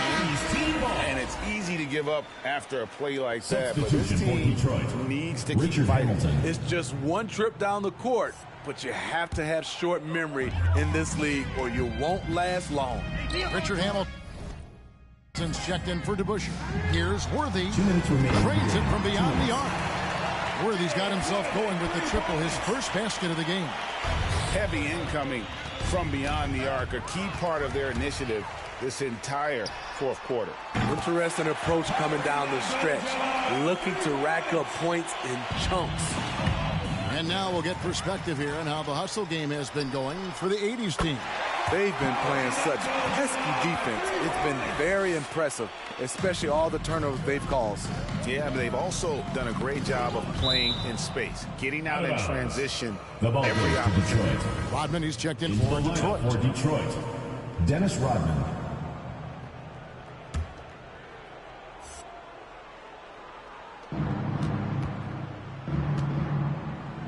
[SPEAKER 7] And it's easy to give up after a play like that, but this team needs to keep fighting.
[SPEAKER 8] It's just one trip down the court, but you have to have short memory in this league or you won't last long.
[SPEAKER 6] Richard Hamilton's checked in for DeBusschere. Here's Worthy. Trades it from beyond the arc. Worthy's got himself going with the triple, his first basket of the game.
[SPEAKER 7] Heavy incoming from beyond the arc, a key part of their initiative this entire 4th quarter.
[SPEAKER 8] Interesting approach coming down the stretch, looking to rack up points in chunks.
[SPEAKER 6] And now we'll get perspective here on how the hustle game has been going for the 80s team.
[SPEAKER 8] They've been playing such pesky defense. It's been very impressive, especially all the turnovers they've caused.
[SPEAKER 7] Yeah, but they've also done a great job of playing in space, getting out in transition every opportunity.
[SPEAKER 6] Rodman, he's checked in for Detroit.
[SPEAKER 5] For Detroit, Dennis Rodman.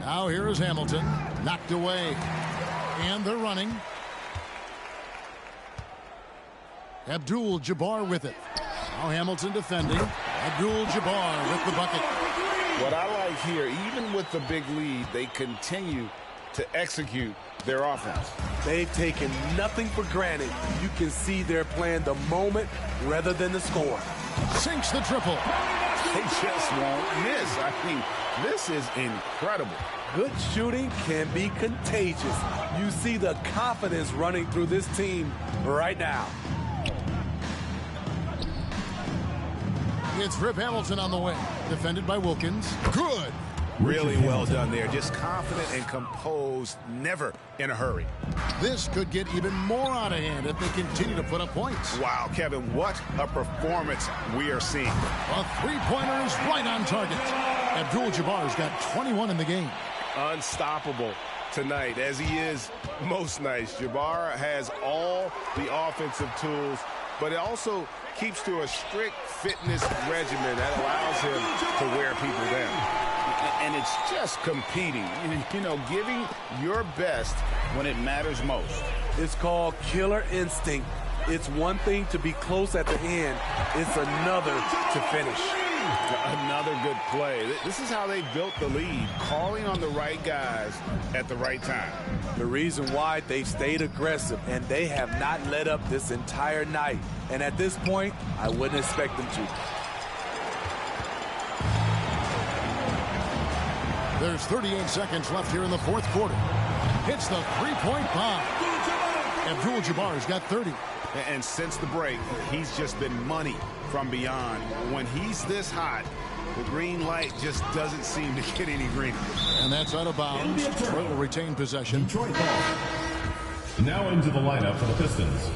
[SPEAKER 6] Now here is Hamilton, knocked away, and they're running. Abdul-Jabbar with it. Now Hamilton defending. Abdul-Jabbar with the bucket.
[SPEAKER 7] What I like here, even with the big lead, they continue to execute their offense.
[SPEAKER 8] They've taken nothing for granted. You can see they're playing the moment rather than the score.
[SPEAKER 6] Sinks the triple.
[SPEAKER 7] They just won't miss. I mean, this is incredible.
[SPEAKER 8] Good shooting can be contagious. You see the confidence running through this team right now.
[SPEAKER 6] It's Rip Hamilton on the way. Defended by Wilkins. Good.
[SPEAKER 7] Really well done there. Just confident and composed, never in a hurry.
[SPEAKER 6] This could get even more out of hand if they continue to put up points.
[SPEAKER 7] Wow, Kevin, what a performance we are seeing.
[SPEAKER 6] A three-pointer is right on target. Abdul-Jabbar's got 21 in the game.
[SPEAKER 7] Unstoppable tonight, as he is most nights. Jabbar has all the offensive tools, but it also keeps to a strict fitness regimen that allows him to wear people down. And it's just competing, you know, giving your best when it matters most.
[SPEAKER 8] It's called killer instinct. It's one thing to be close at the end. It's another to finish.
[SPEAKER 7] Another good play. This is how they built the lead, calling on the right guys at the right time.
[SPEAKER 8] The reason why they've stayed aggressive, and they have not let up this entire night. And at this point, I wouldn't expect them to.
[SPEAKER 6] There's 38 seconds left here in the fourth quarter. Hits the three-point bomb. Abdul-Jabbar's got 30.
[SPEAKER 7] And since the break, he's just been money from beyond. When he's this hot, the green light just doesn't seem to get any greener.
[SPEAKER 6] And that's out of bounds. Detroit will retain possession.
[SPEAKER 5] Detroit ball. Now into the lineup for the Pistons.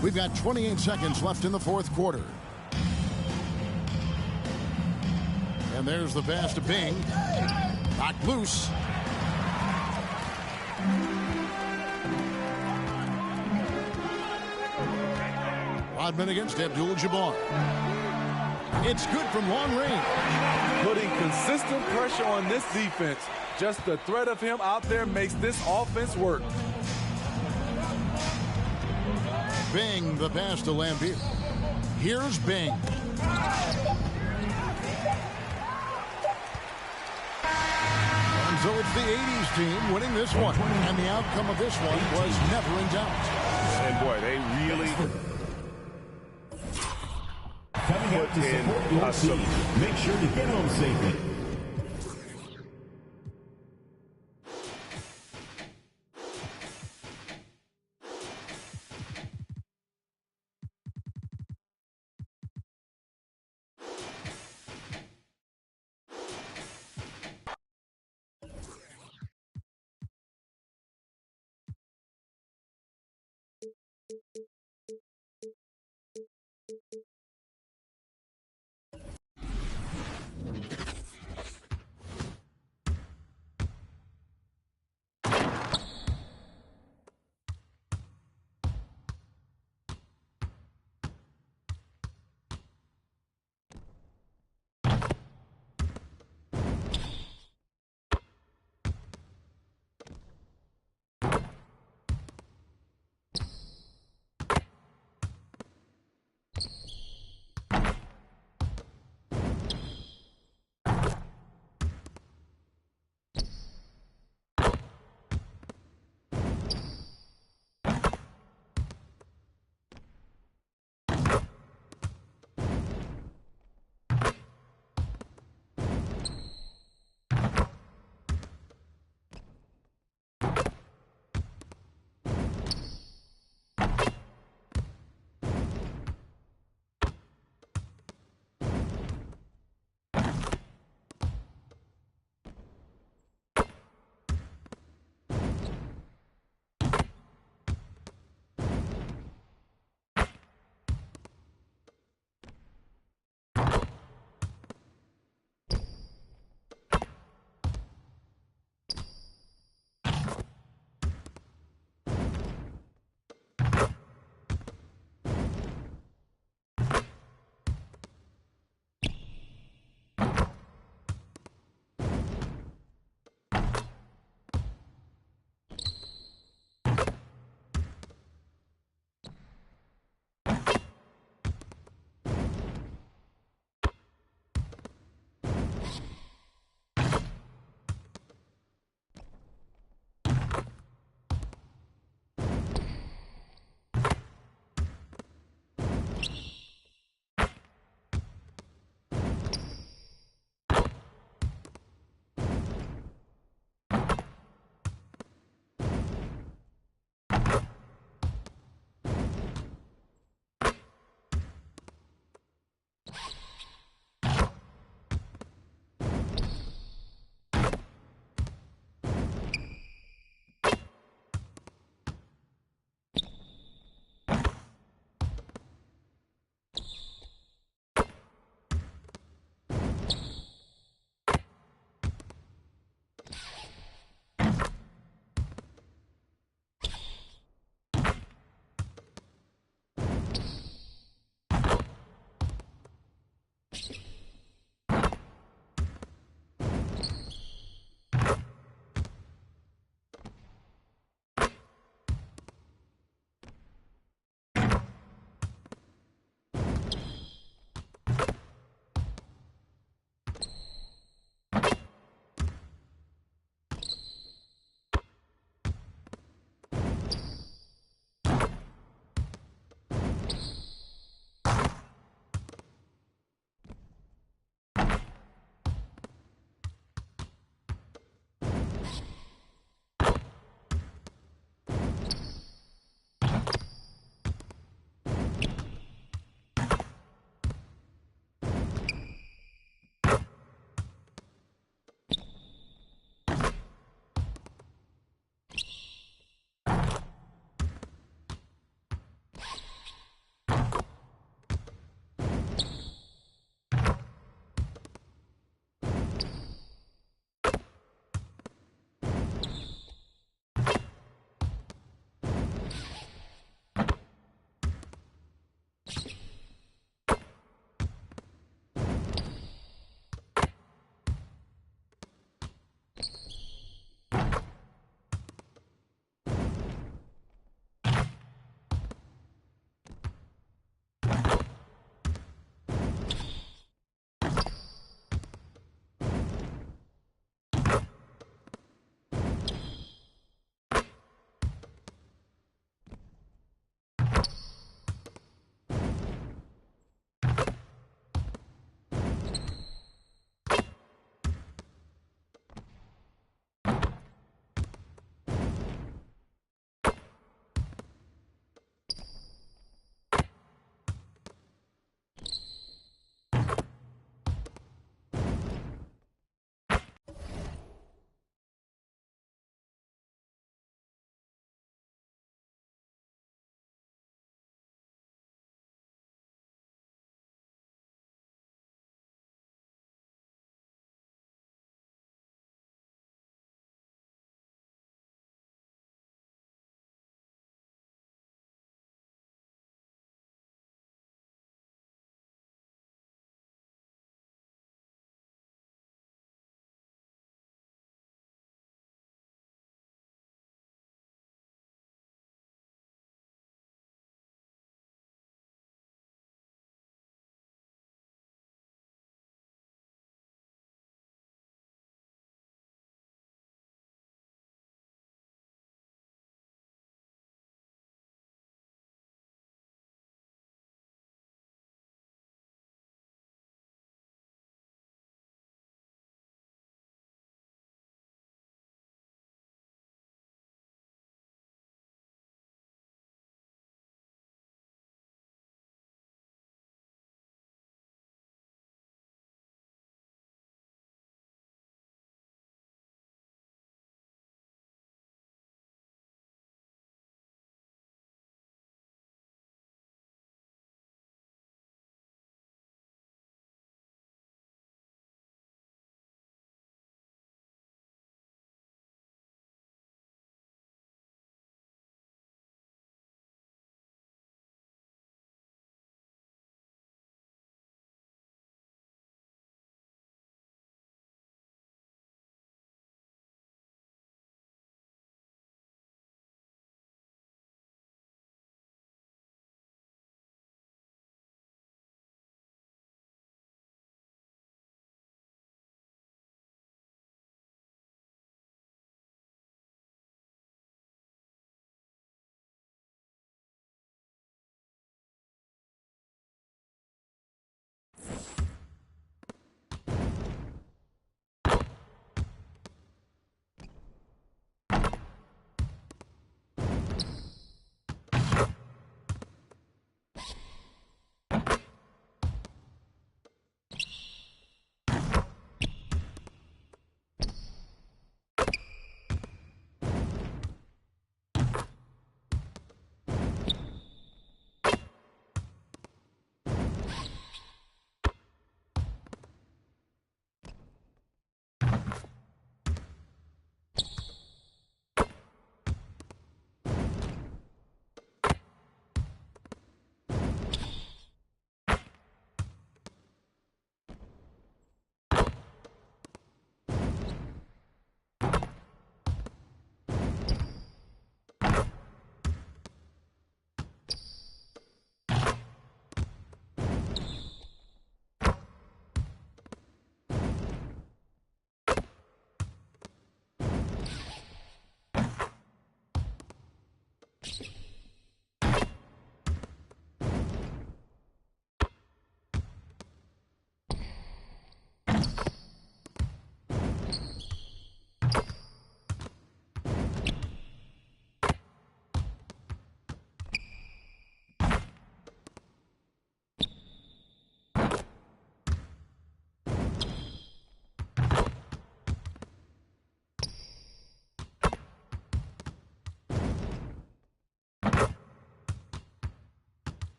[SPEAKER 6] We've got 28 seconds left in the fourth quarter. And there's the pass to Bing. Knocked loose. Rodman against Abdul-Jabbar. It's good from long range.
[SPEAKER 8] Putting consistent pressure on this defense. Just the threat of him out there makes this offense work.
[SPEAKER 6] Bing the pass to Lambier. Here's Bing. And so it's the 80s team winning this one. And the outcome of this one was never in doubt.
[SPEAKER 7] And boy, they really
[SPEAKER 5] Coming out to support your team. Make sure to get home safely.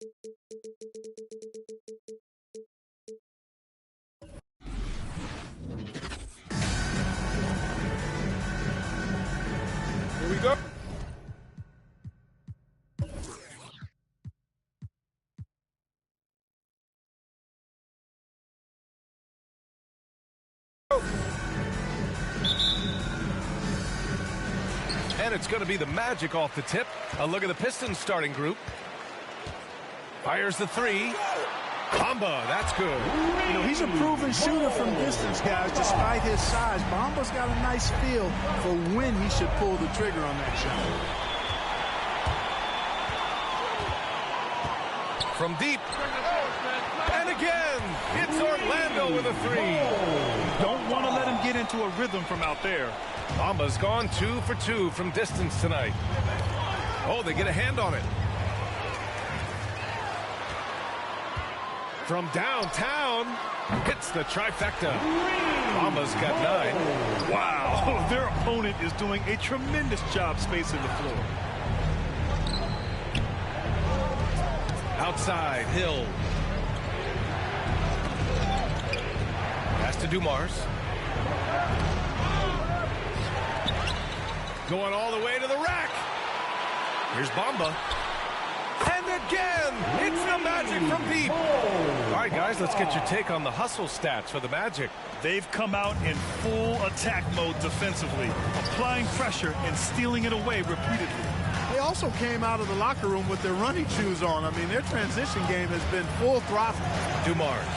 [SPEAKER 4] Here we go.
[SPEAKER 2] And it's going to be the Magic off the tip. A look at the Pistons starting group. Fires the three. Bamba, that's good.
[SPEAKER 9] You know, he's a proven shooter from distance, guys, despite his size. Bamba's got a nice feel for when he should pull the trigger on that shot.
[SPEAKER 2] From deep. And again, it's Orlando with a three.
[SPEAKER 3] Don't want to let him get into a rhythm from out there.
[SPEAKER 2] Bamba's gone 2 for 2 from distance tonight. Oh, they get a hand on it. From downtown, hits the trifecta. Bamba's got 9.
[SPEAKER 3] Wow, their opponent is doing a tremendous job spacing the floor.
[SPEAKER 2] Outside, Hill. Pass to Dumars. Going all the way to the rack. Here's Bamba. And again, it's the Magic from deep. All right, guys, let's get your take on the hustle stats for the Magic.
[SPEAKER 3] They've come out in full attack mode defensively, applying pressure and stealing it away repeatedly.
[SPEAKER 9] They also came out of the locker room with their running shoes on. I mean, their transition game has been full throttle.
[SPEAKER 2] Dumars.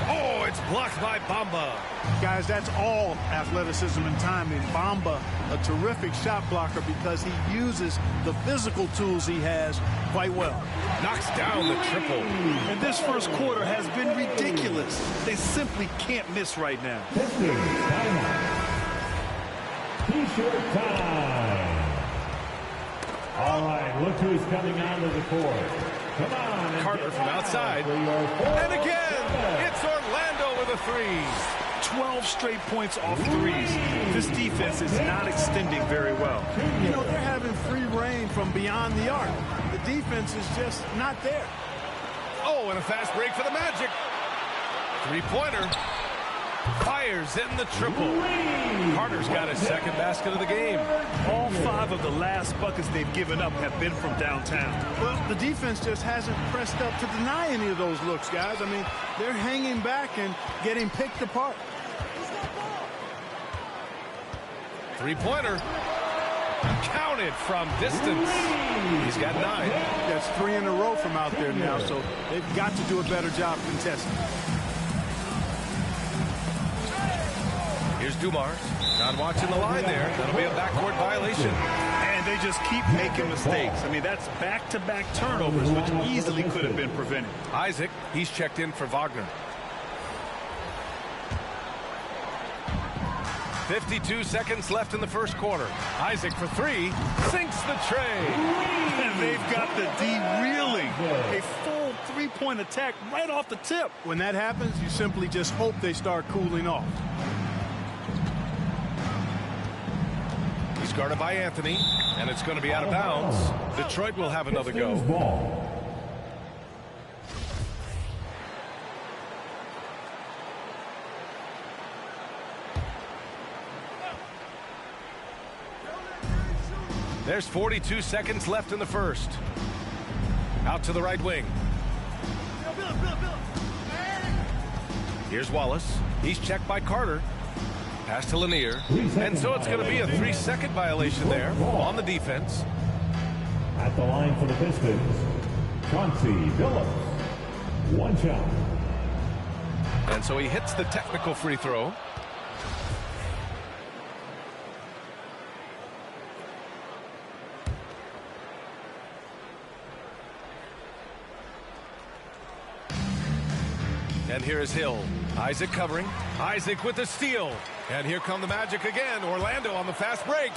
[SPEAKER 2] Oh, it's blocked by Bamba.
[SPEAKER 9] Guys, that's all athleticism and timing. Bamba, a terrific shot blocker because he uses the physical tools he has quite well.
[SPEAKER 2] Knocks down the triple.
[SPEAKER 3] And this first quarter has been ridiculous. They simply can't miss right now.
[SPEAKER 5] T-shirt time. All right, look who's coming onto the court. Come on.
[SPEAKER 2] Carter from outside. And again, it's Orlando with a three.
[SPEAKER 3] 12 straight points off threes. This defense is not extending very well.
[SPEAKER 9] You know, they're having free reign from beyond the arc. The defense is just not there.
[SPEAKER 2] Oh, and a fast break for the Magic. Three-pointer. Fires in the triple. Carter's got his second basket of the game.
[SPEAKER 3] All 5 of the last buckets they've given up have been from downtown.
[SPEAKER 9] Well, the defense just hasn't pressed up to deny any of those looks, guys. I mean, they're hanging back and getting picked apart.
[SPEAKER 2] Three-pointer. Counted from distance. He's got 9.
[SPEAKER 9] That's 3 in a row from out there now, so they've got to do a better job contesting.
[SPEAKER 2] Here's Dumars. Not watching the line there. That'll be a backcourt violation.
[SPEAKER 3] And they just keep making mistakes. I mean, that's back-to-back turnovers, which easily could have been prevented.
[SPEAKER 2] Isaac, he's checked in for Wagner. 52 seconds left in the first quarter. Isaac for 3. Sinks the tray.
[SPEAKER 3] And they've got the D reeling. A full three-point attack right off the tip.
[SPEAKER 9] When that happens, you simply just hope they start cooling off.
[SPEAKER 2] He's guarded by Anthony, and it's going to be out of bounds. Detroit will have another go. There's 42 seconds left in the first. Out to the right wing. Here's Wallace. He's checked by Carter. Pass to Lanier. And so it's going to be a 3-second violation there on the defense.
[SPEAKER 5] At the line for the Pistons, Chauncey Billups. 1 shot.
[SPEAKER 2] And so he hits the technical free throw. And here is Hill. Isaac covering. Isaac with the steal. And here come the Magic again. Orlando on the fast break.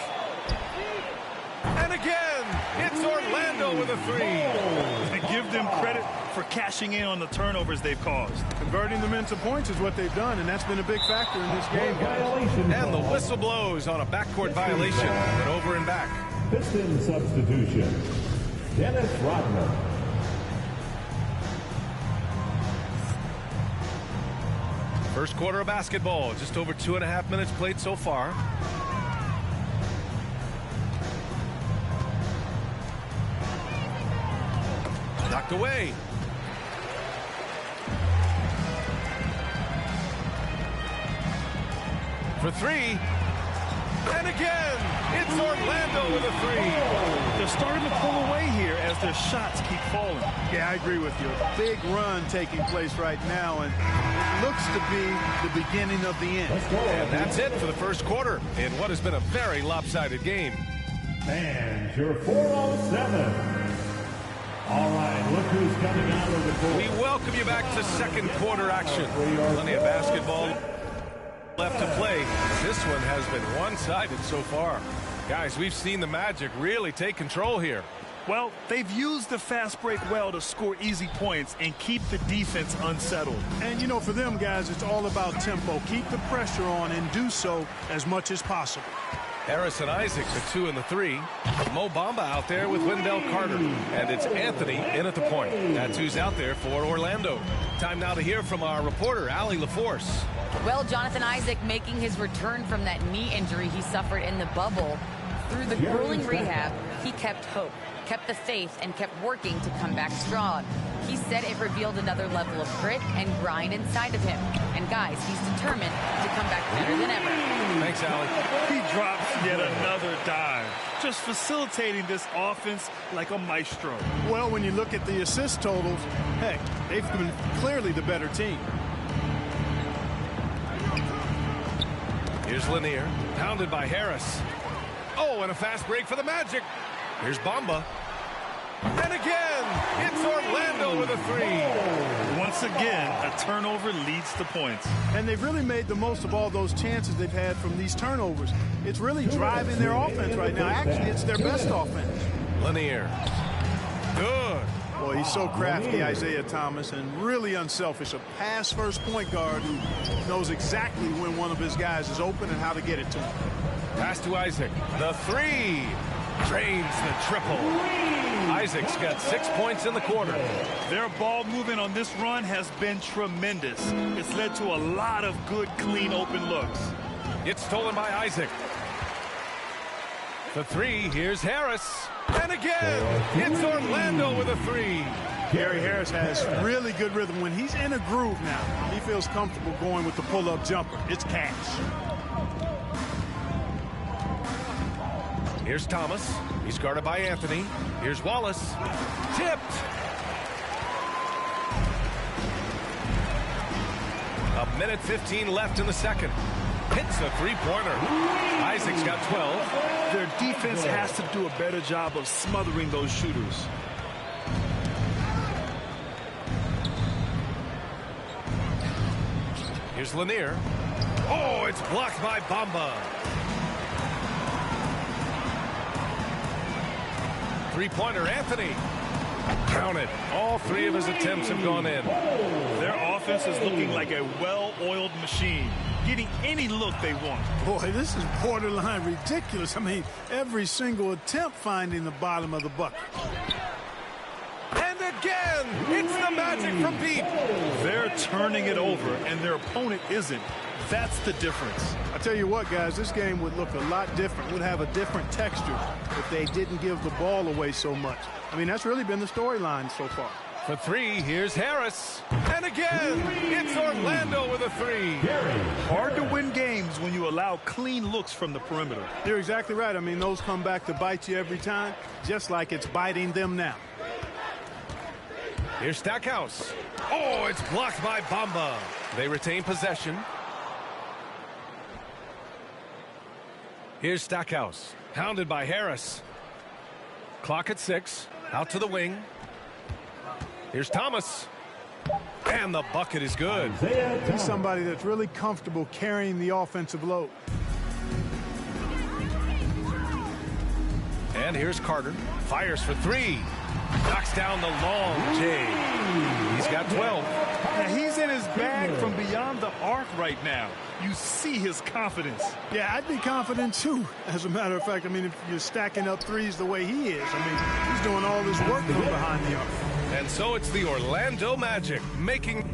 [SPEAKER 2] And again, it's Orlando with a 3.
[SPEAKER 3] And give them credit for cashing in on the turnovers they've caused.
[SPEAKER 9] Converting them into points is what they've done, and that's been a big factor in this game, guys.
[SPEAKER 2] And the whistle blows on a backcourt violation, but over and back.
[SPEAKER 5] Piston substitution. Dennis Rodman.
[SPEAKER 2] First quarter of basketball, just over 2.5 minutes played so far. Knocked away. For three. And again, it's Orlando with a three.
[SPEAKER 3] They're starting to pull away here as their shots keep falling.
[SPEAKER 9] Yeah, I agree with you. A big run taking place right now, and it looks to be the beginning of the end.
[SPEAKER 2] And that's it for the first quarter in what has been a very lopsided game.
[SPEAKER 5] And your 407. All right, look who's coming out of the court.
[SPEAKER 2] We welcome you back to second quarter action. Plenty of basketball left to play. This one has been one-sided so far. Guys, we've seen the Magic really take control here.
[SPEAKER 3] Well, they've used the fast break well to score easy points and keep the defense unsettled.
[SPEAKER 9] And, you know, for them, guys, it's all about tempo. Keep the pressure on and do so as much as possible.
[SPEAKER 2] Harris and Isaac, the 2 and the 3. Mo Bamba out there with Wendell Carter. And it's Anthony in at the point. That's who's out there for Orlando. Time now to hear from our reporter, Allie LaForce.
[SPEAKER 10] Well, Jonathan Isaac making his return from that knee injury he suffered in the bubble. Through the grueling rehab, he kept hope, kept the faith, and kept working to come back strong. He said it revealed another level of grit and grind inside of him. And guys, he's determined to come back better than ever.
[SPEAKER 2] Thanks, Allie.
[SPEAKER 3] He drops yet another dive, just facilitating this offense like a maestro.
[SPEAKER 9] Well, when you look at the assist totals, heck, they've been clearly the better team.
[SPEAKER 2] Here's Lanier, pounded by Harris. Oh, and a fast break for the Magic. Here's Bamba. And again, it's Orlando with a three.
[SPEAKER 3] Once again, a turnover leads to points.
[SPEAKER 9] And they've really made the most of all those chances they've had from these turnovers. It's really driving their offense right now. Actually, it's their best offense.
[SPEAKER 2] Lanier. Good.
[SPEAKER 9] Boy, he's so crafty, Isaiah Thomas, and really unselfish. A pass-first point guard who knows exactly when one of his guys is open and how to get it to him.
[SPEAKER 2] Pass to Isaac. The three. Drains the triple. Isaac's got 6 points in the quarter.
[SPEAKER 3] Their ball movement on this run has been tremendous. It's led to a lot of good, clean, open looks.
[SPEAKER 2] It's stolen by Isaac. The three. Here's Harris. And again, it's Orlando with a three.
[SPEAKER 9] Gary Harris has really good rhythm. When he's in a groove now, he feels comfortable going with the pull-up jumper. It's cash.
[SPEAKER 2] Here's Thomas. He's guarded by Anthony. Here's Wallace. Tipped. A minute 15 left in the second. Hits a three-pointer. Isaac's got 12.
[SPEAKER 3] Their defense has to do a better job of smothering those shooters.
[SPEAKER 2] Here's Lanier. Oh, it's blocked by Bamba. Three-pointer, Anthony. Count it. All three of his attempts have gone in.
[SPEAKER 3] Their offense is looking like a well-oiled machine, getting any look they want.
[SPEAKER 9] Boy, this is borderline ridiculous. I mean, every single attempt finding the bottom of the bucket.
[SPEAKER 2] And again, it's the Magic from deep.
[SPEAKER 3] They're turning it over, and their opponent isn't. That's the difference.
[SPEAKER 9] I tell you what, guys, this game would look a lot different, would have a different texture if they didn't give the ball away so much. I mean, that's really been the storyline so far.
[SPEAKER 2] For three, here's Harris. And again, it's Orlando with a three.
[SPEAKER 3] Hard to win games when you allow clean looks from the perimeter.
[SPEAKER 9] You're exactly right. I mean, those come back to bite you every time, just like it's biting them now.
[SPEAKER 2] Here's Stackhouse. Oh, it's blocked by Bamba. They retain possession. Here's Stackhouse. Pounded by Harris. Clock at 6. Out to the wing. Here's Thomas. And the bucket is good.
[SPEAKER 9] He's somebody that's really comfortable carrying the offensive load.
[SPEAKER 2] And here's Carter. Fires for three. Knocks down the long J. He's got 12.
[SPEAKER 3] Now he's in his bag from beyond the arc right now. You see his confidence.
[SPEAKER 9] Yeah, I'd be confident too. As a matter of fact, I mean, if you're stacking up threes the way he is, I mean, he's doing all this work from behind the arc.
[SPEAKER 2] And so it's the Orlando Magic making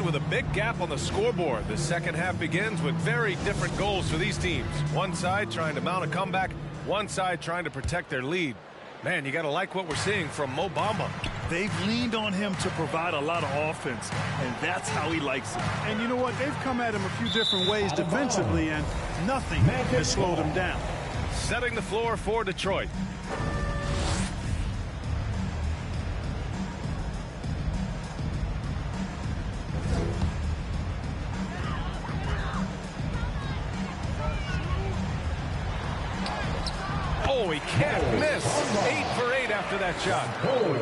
[SPEAKER 2] with a big gap on the scoreboard. The second half begins with very different goals for these teams. One side trying to mount a comeback, one side trying to protect their lead. Man, you got to like what we're seeing from Mo Bamba.
[SPEAKER 3] They've leaned on him to provide a lot of offense, and that's how he likes it.
[SPEAKER 9] And you know what? They've come at him a few different ways defensively, and nothing has slowed him down.
[SPEAKER 2] Setting the floor for Detroit. Oh, he can't miss. 8 for 8 after that shot.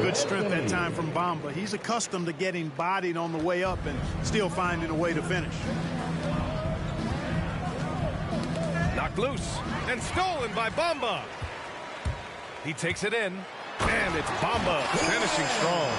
[SPEAKER 9] Good strength that time from Bamba. He's accustomed to getting bodied on the way up and still finding a way to finish.
[SPEAKER 2] Knocked loose and stolen by Bamba. He takes it in, and it's Bamba finishing strong.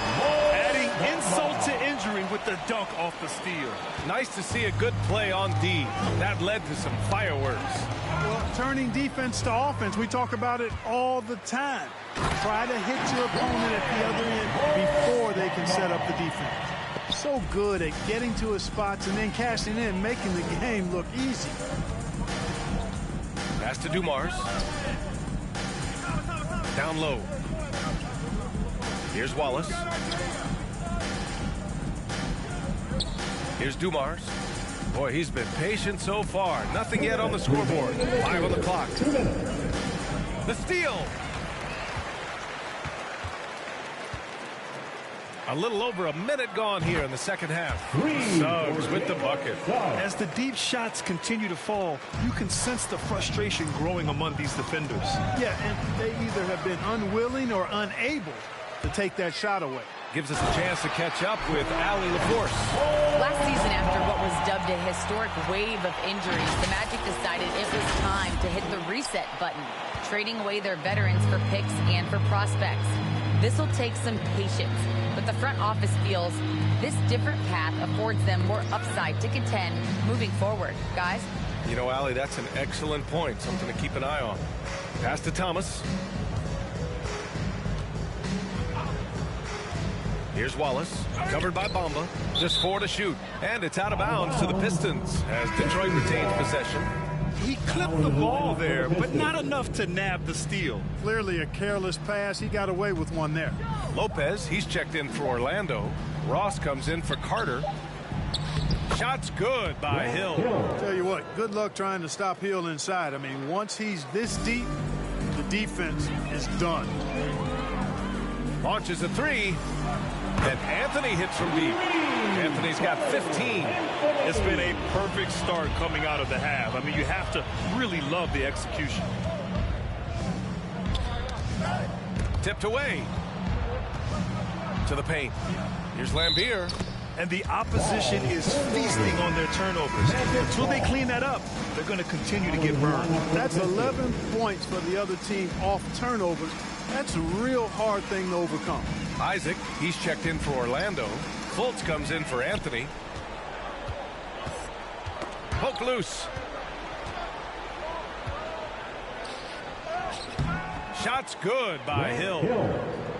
[SPEAKER 3] Adding insult to injury with the dunk off the steal.
[SPEAKER 2] Nice to see a good play on D. That led to some fireworks.
[SPEAKER 9] Well, turning defense to offense, we talk about it all the time. Try to hit your opponent at the other end before they can set up the defense. So good at getting to his spots and then cashing in, making the game look easy.
[SPEAKER 2] Pass to Dumars. Down low. Here's Wallace. Here's Dumars. Boy, he's been patient so far. Nothing yet on the scoreboard. 5 on the clock. The steal. A little over a minute gone here in the second half. Suggs with the bucket.
[SPEAKER 3] As the deep shots continue to fall, you can sense the frustration growing among these defenders.
[SPEAKER 9] Yeah, and they either have been unwilling or unable to take that shot away.
[SPEAKER 2] Gives us a chance to catch up with Allie LaForce.
[SPEAKER 10] Last season, after what was dubbed a historic wave of injuries, the Magic decided it was time to hit the reset button, trading away their veterans for picks and for prospects. This will take some patience, but the front office feels this different path affords them more upside to contend moving forward. Guys?
[SPEAKER 2] You know, Allie, that's an excellent point. Something to keep an eye on. Pass to Thomas. Here's Wallace, covered by Bamba. Just 4 to shoot, and it's out of bounds to the Pistons as Detroit retains possession.
[SPEAKER 3] He clipped the ball there, but not enough to nab the steal.
[SPEAKER 9] Clearly a careless pass. He got away with one there.
[SPEAKER 2] Lopez, he's checked in for Orlando. Ross comes in for Carter. Shot's good by Hill.
[SPEAKER 9] Tell you what, good luck trying to stop Hill inside. I mean, once he's this deep, the defense is done.
[SPEAKER 2] Launches a 3. And Anthony hits from deep. Anthony's got 15.
[SPEAKER 3] It's been a perfect start coming out of the half. I mean, you have to really love the execution.
[SPEAKER 2] Tipped away. To the paint. Here's Lambier.
[SPEAKER 3] And the opposition is feasting on their turnovers. Until they clean that up, they're going to continue to get burned.
[SPEAKER 9] That's 11 points for the other team off turnovers. That's a real hard thing to overcome.
[SPEAKER 2] Isaac, he's checked in for Orlando. Fultz comes in for Anthony. Poke loose. Shot's good by Hill.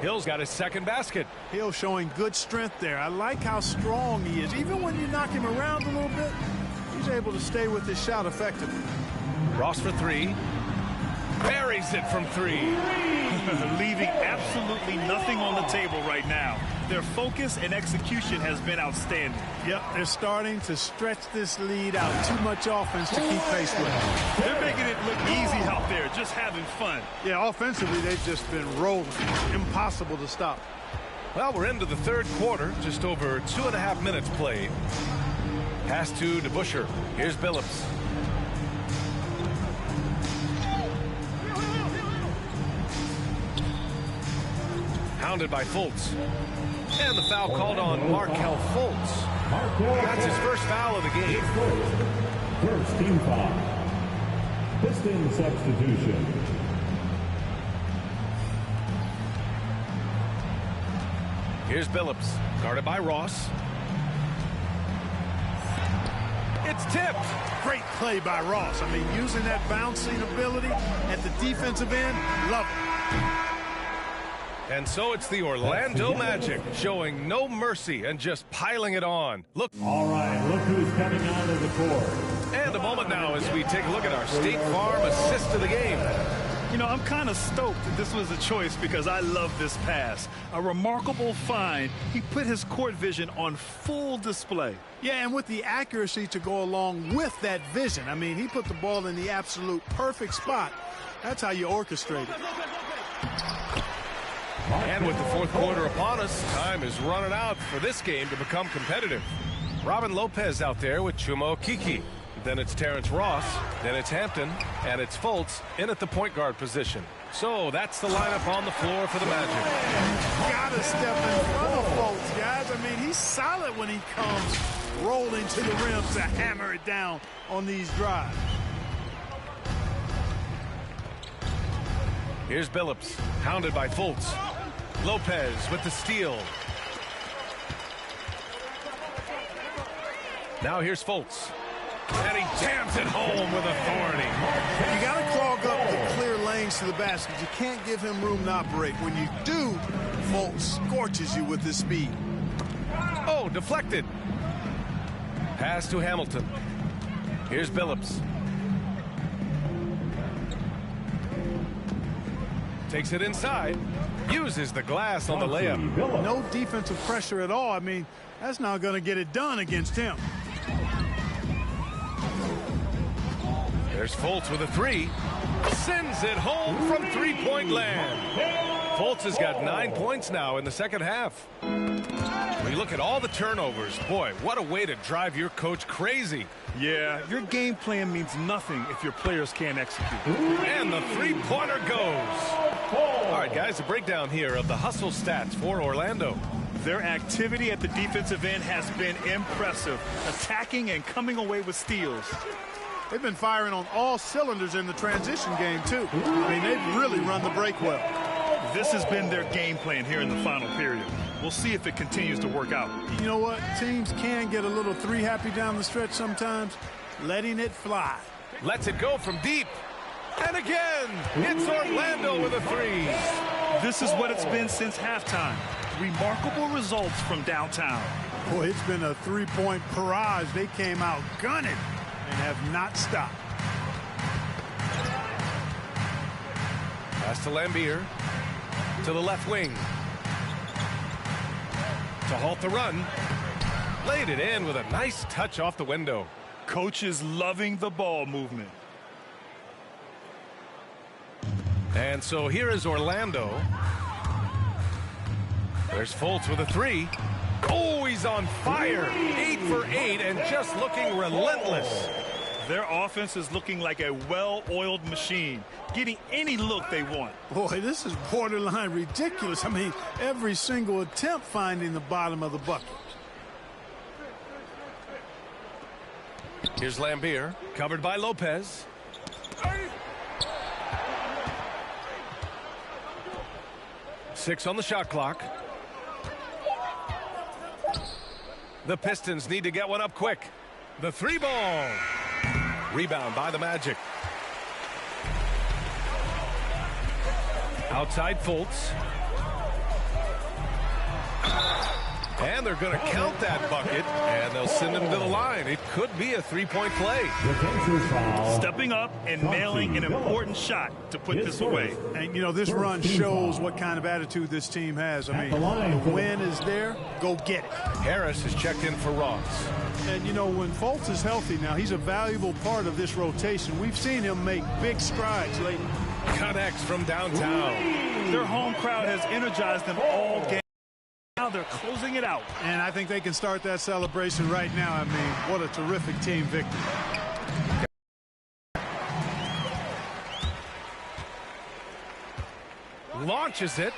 [SPEAKER 2] Hill's got his second basket.
[SPEAKER 9] Hill showing good strength there. I like how strong he is. Even when you knock him around a little bit, he's able to stay with his shot effectively.
[SPEAKER 2] Ross for 3. Buries it from 3.
[SPEAKER 3] Leaving absolutely nothing on the table right now. Their focus and execution has been outstanding.
[SPEAKER 9] Yep, they're starting to stretch this lead out. Too much offense to keep pace with.
[SPEAKER 3] They're making it look easy out there, just having fun.
[SPEAKER 9] Yeah, offensively, they've just been rolling. Impossible to stop.
[SPEAKER 2] Well, we're into the third quarter. Just over 2.5 minutes played. Pass to DeBusschere. Here's Billups. Hounded by Fultz. And the foul called on Markelle Fultz. That's his first foul of the game.
[SPEAKER 5] First team foul. Piston substitution.
[SPEAKER 2] Here's Billups, guarded by Ross. It's tipped.
[SPEAKER 9] Great play by Ross. I mean, using that bouncing ability at the defensive end, love it.
[SPEAKER 2] And so it's the Orlando Magic showing no mercy and just piling it on. Look.
[SPEAKER 5] All right, look who's coming onto the court.
[SPEAKER 2] And a moment now as we take a look at our State Farm assist of the game.
[SPEAKER 3] You know, I'm kind of stoked that this was a choice because I love this pass. A remarkable find. He put his court vision on full display.
[SPEAKER 9] Yeah, and with the accuracy to go along with that vision. I mean, he put the ball in the absolute perfect spot. That's how you orchestrate it.
[SPEAKER 2] And with the fourth quarter upon us, time is running out for this game to become competitive. Robin Lopez out there with Chuma Okeke. Then it's Terrence Ross, then it's Hampton, and it's Fultz in at the point guard position. So that's the lineup on the floor for the Magic.
[SPEAKER 9] Gotta step in front of Fultz, guys. I mean, he's solid when he comes rolling to the rim to hammer it down on these drives.
[SPEAKER 2] Here's Billups, hounded by Fultz. Lopez with the steal. Now here's Fultz. And he jams it home with authority.
[SPEAKER 9] You got to clog up the clear lanes to the basket. You can't give him room to operate. When you do, Fultz scorches you with his speed.
[SPEAKER 2] Oh, deflected. Pass to Hamilton. Here's Billups. Takes it inside. Uses the glass on the layup.
[SPEAKER 9] No defensive pressure at all. I mean, that's not going to get it done against him.
[SPEAKER 2] There's Fultz with a three. Sends it home from three-point land. Fultz has got 9 points now in the second half. When you look at all the turnovers, boy, what a way to drive your coach crazy.
[SPEAKER 3] Yeah, your game plan means nothing if your players can't execute.
[SPEAKER 2] And the three-pointer goes. All right, guys, a breakdown here of the hustle stats for Orlando.
[SPEAKER 3] Their activity at the defensive end has been impressive, attacking and coming away with steals.
[SPEAKER 9] They've been firing on all cylinders in the transition game, too. I mean, they've really run the break well.
[SPEAKER 3] This has been their game plan here in the final period. We'll see if it continues to work out.
[SPEAKER 9] You know what? Teams can get a little three-happy down the stretch sometimes. Letting it fly.
[SPEAKER 2] Lets it go from deep. And again, it's Orlando with a three.
[SPEAKER 3] This is what it's been since halftime. Remarkable results from downtown.
[SPEAKER 9] Boy, it's been a three-point barrage. They came out gunning and have not stopped.
[SPEAKER 2] Pass to Lambier. To the left wing. To halt the run. Laid it in with a nice touch off the window.
[SPEAKER 3] Coach is loving the ball movement.
[SPEAKER 2] And so here is Orlando. There's Fultz with a three. Oh, he's on fire. 8 for 8 and just looking relentless.
[SPEAKER 3] Their offense is looking like a well-oiled machine, getting any look they want.
[SPEAKER 9] Boy, this is borderline ridiculous. I mean, every single attempt finding the bottom of the bucket.
[SPEAKER 2] Here's Lambier, covered by Lopez. Six on the shot clock. The Pistons need to get one up quick. The three ball. Rebound by the Magic. Outside Fultz. And they're going to count that bucket, and they'll send him to the line. It could be a three-point play.
[SPEAKER 3] Stepping up and nailing an important shot to put this away.
[SPEAKER 9] And, you know, this run shows what kind of attitude this team has. I mean, the win is there. Go get it.
[SPEAKER 2] Harris has checked in for Ross.
[SPEAKER 9] And, you know, when Fultz is healthy now, he's a valuable part of this rotation. We've seen him make big strides lately.
[SPEAKER 2] Connects from downtown.
[SPEAKER 3] Their home crowd has energized them all game. Now they're closing it out.
[SPEAKER 9] And I think they can start that celebration right now. I mean, what a terrific team victory.
[SPEAKER 2] Launches it.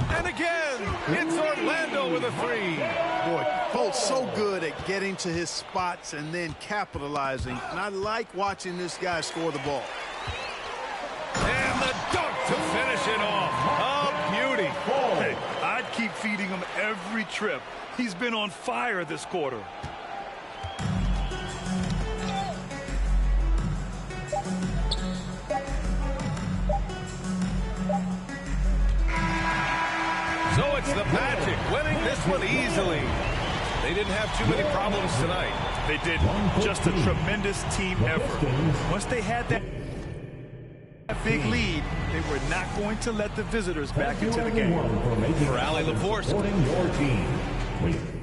[SPEAKER 2] And again, it's Orlando with a three.
[SPEAKER 9] Boy, Fultz so good at getting to his spots and then capitalizing. And I like watching this guy score the ball.
[SPEAKER 2] And the dunk to finish it off. A beauty.
[SPEAKER 3] Hey, I'd keep feeding him every trip. He's been on fire this quarter.
[SPEAKER 2] one easily. They didn't have too many problems tonight.
[SPEAKER 3] They did. Just a tremendous team effort. Once they had that big lead, they were not going to let the visitors back into the game.
[SPEAKER 2] For Allie LaForce.
[SPEAKER 5] Your team.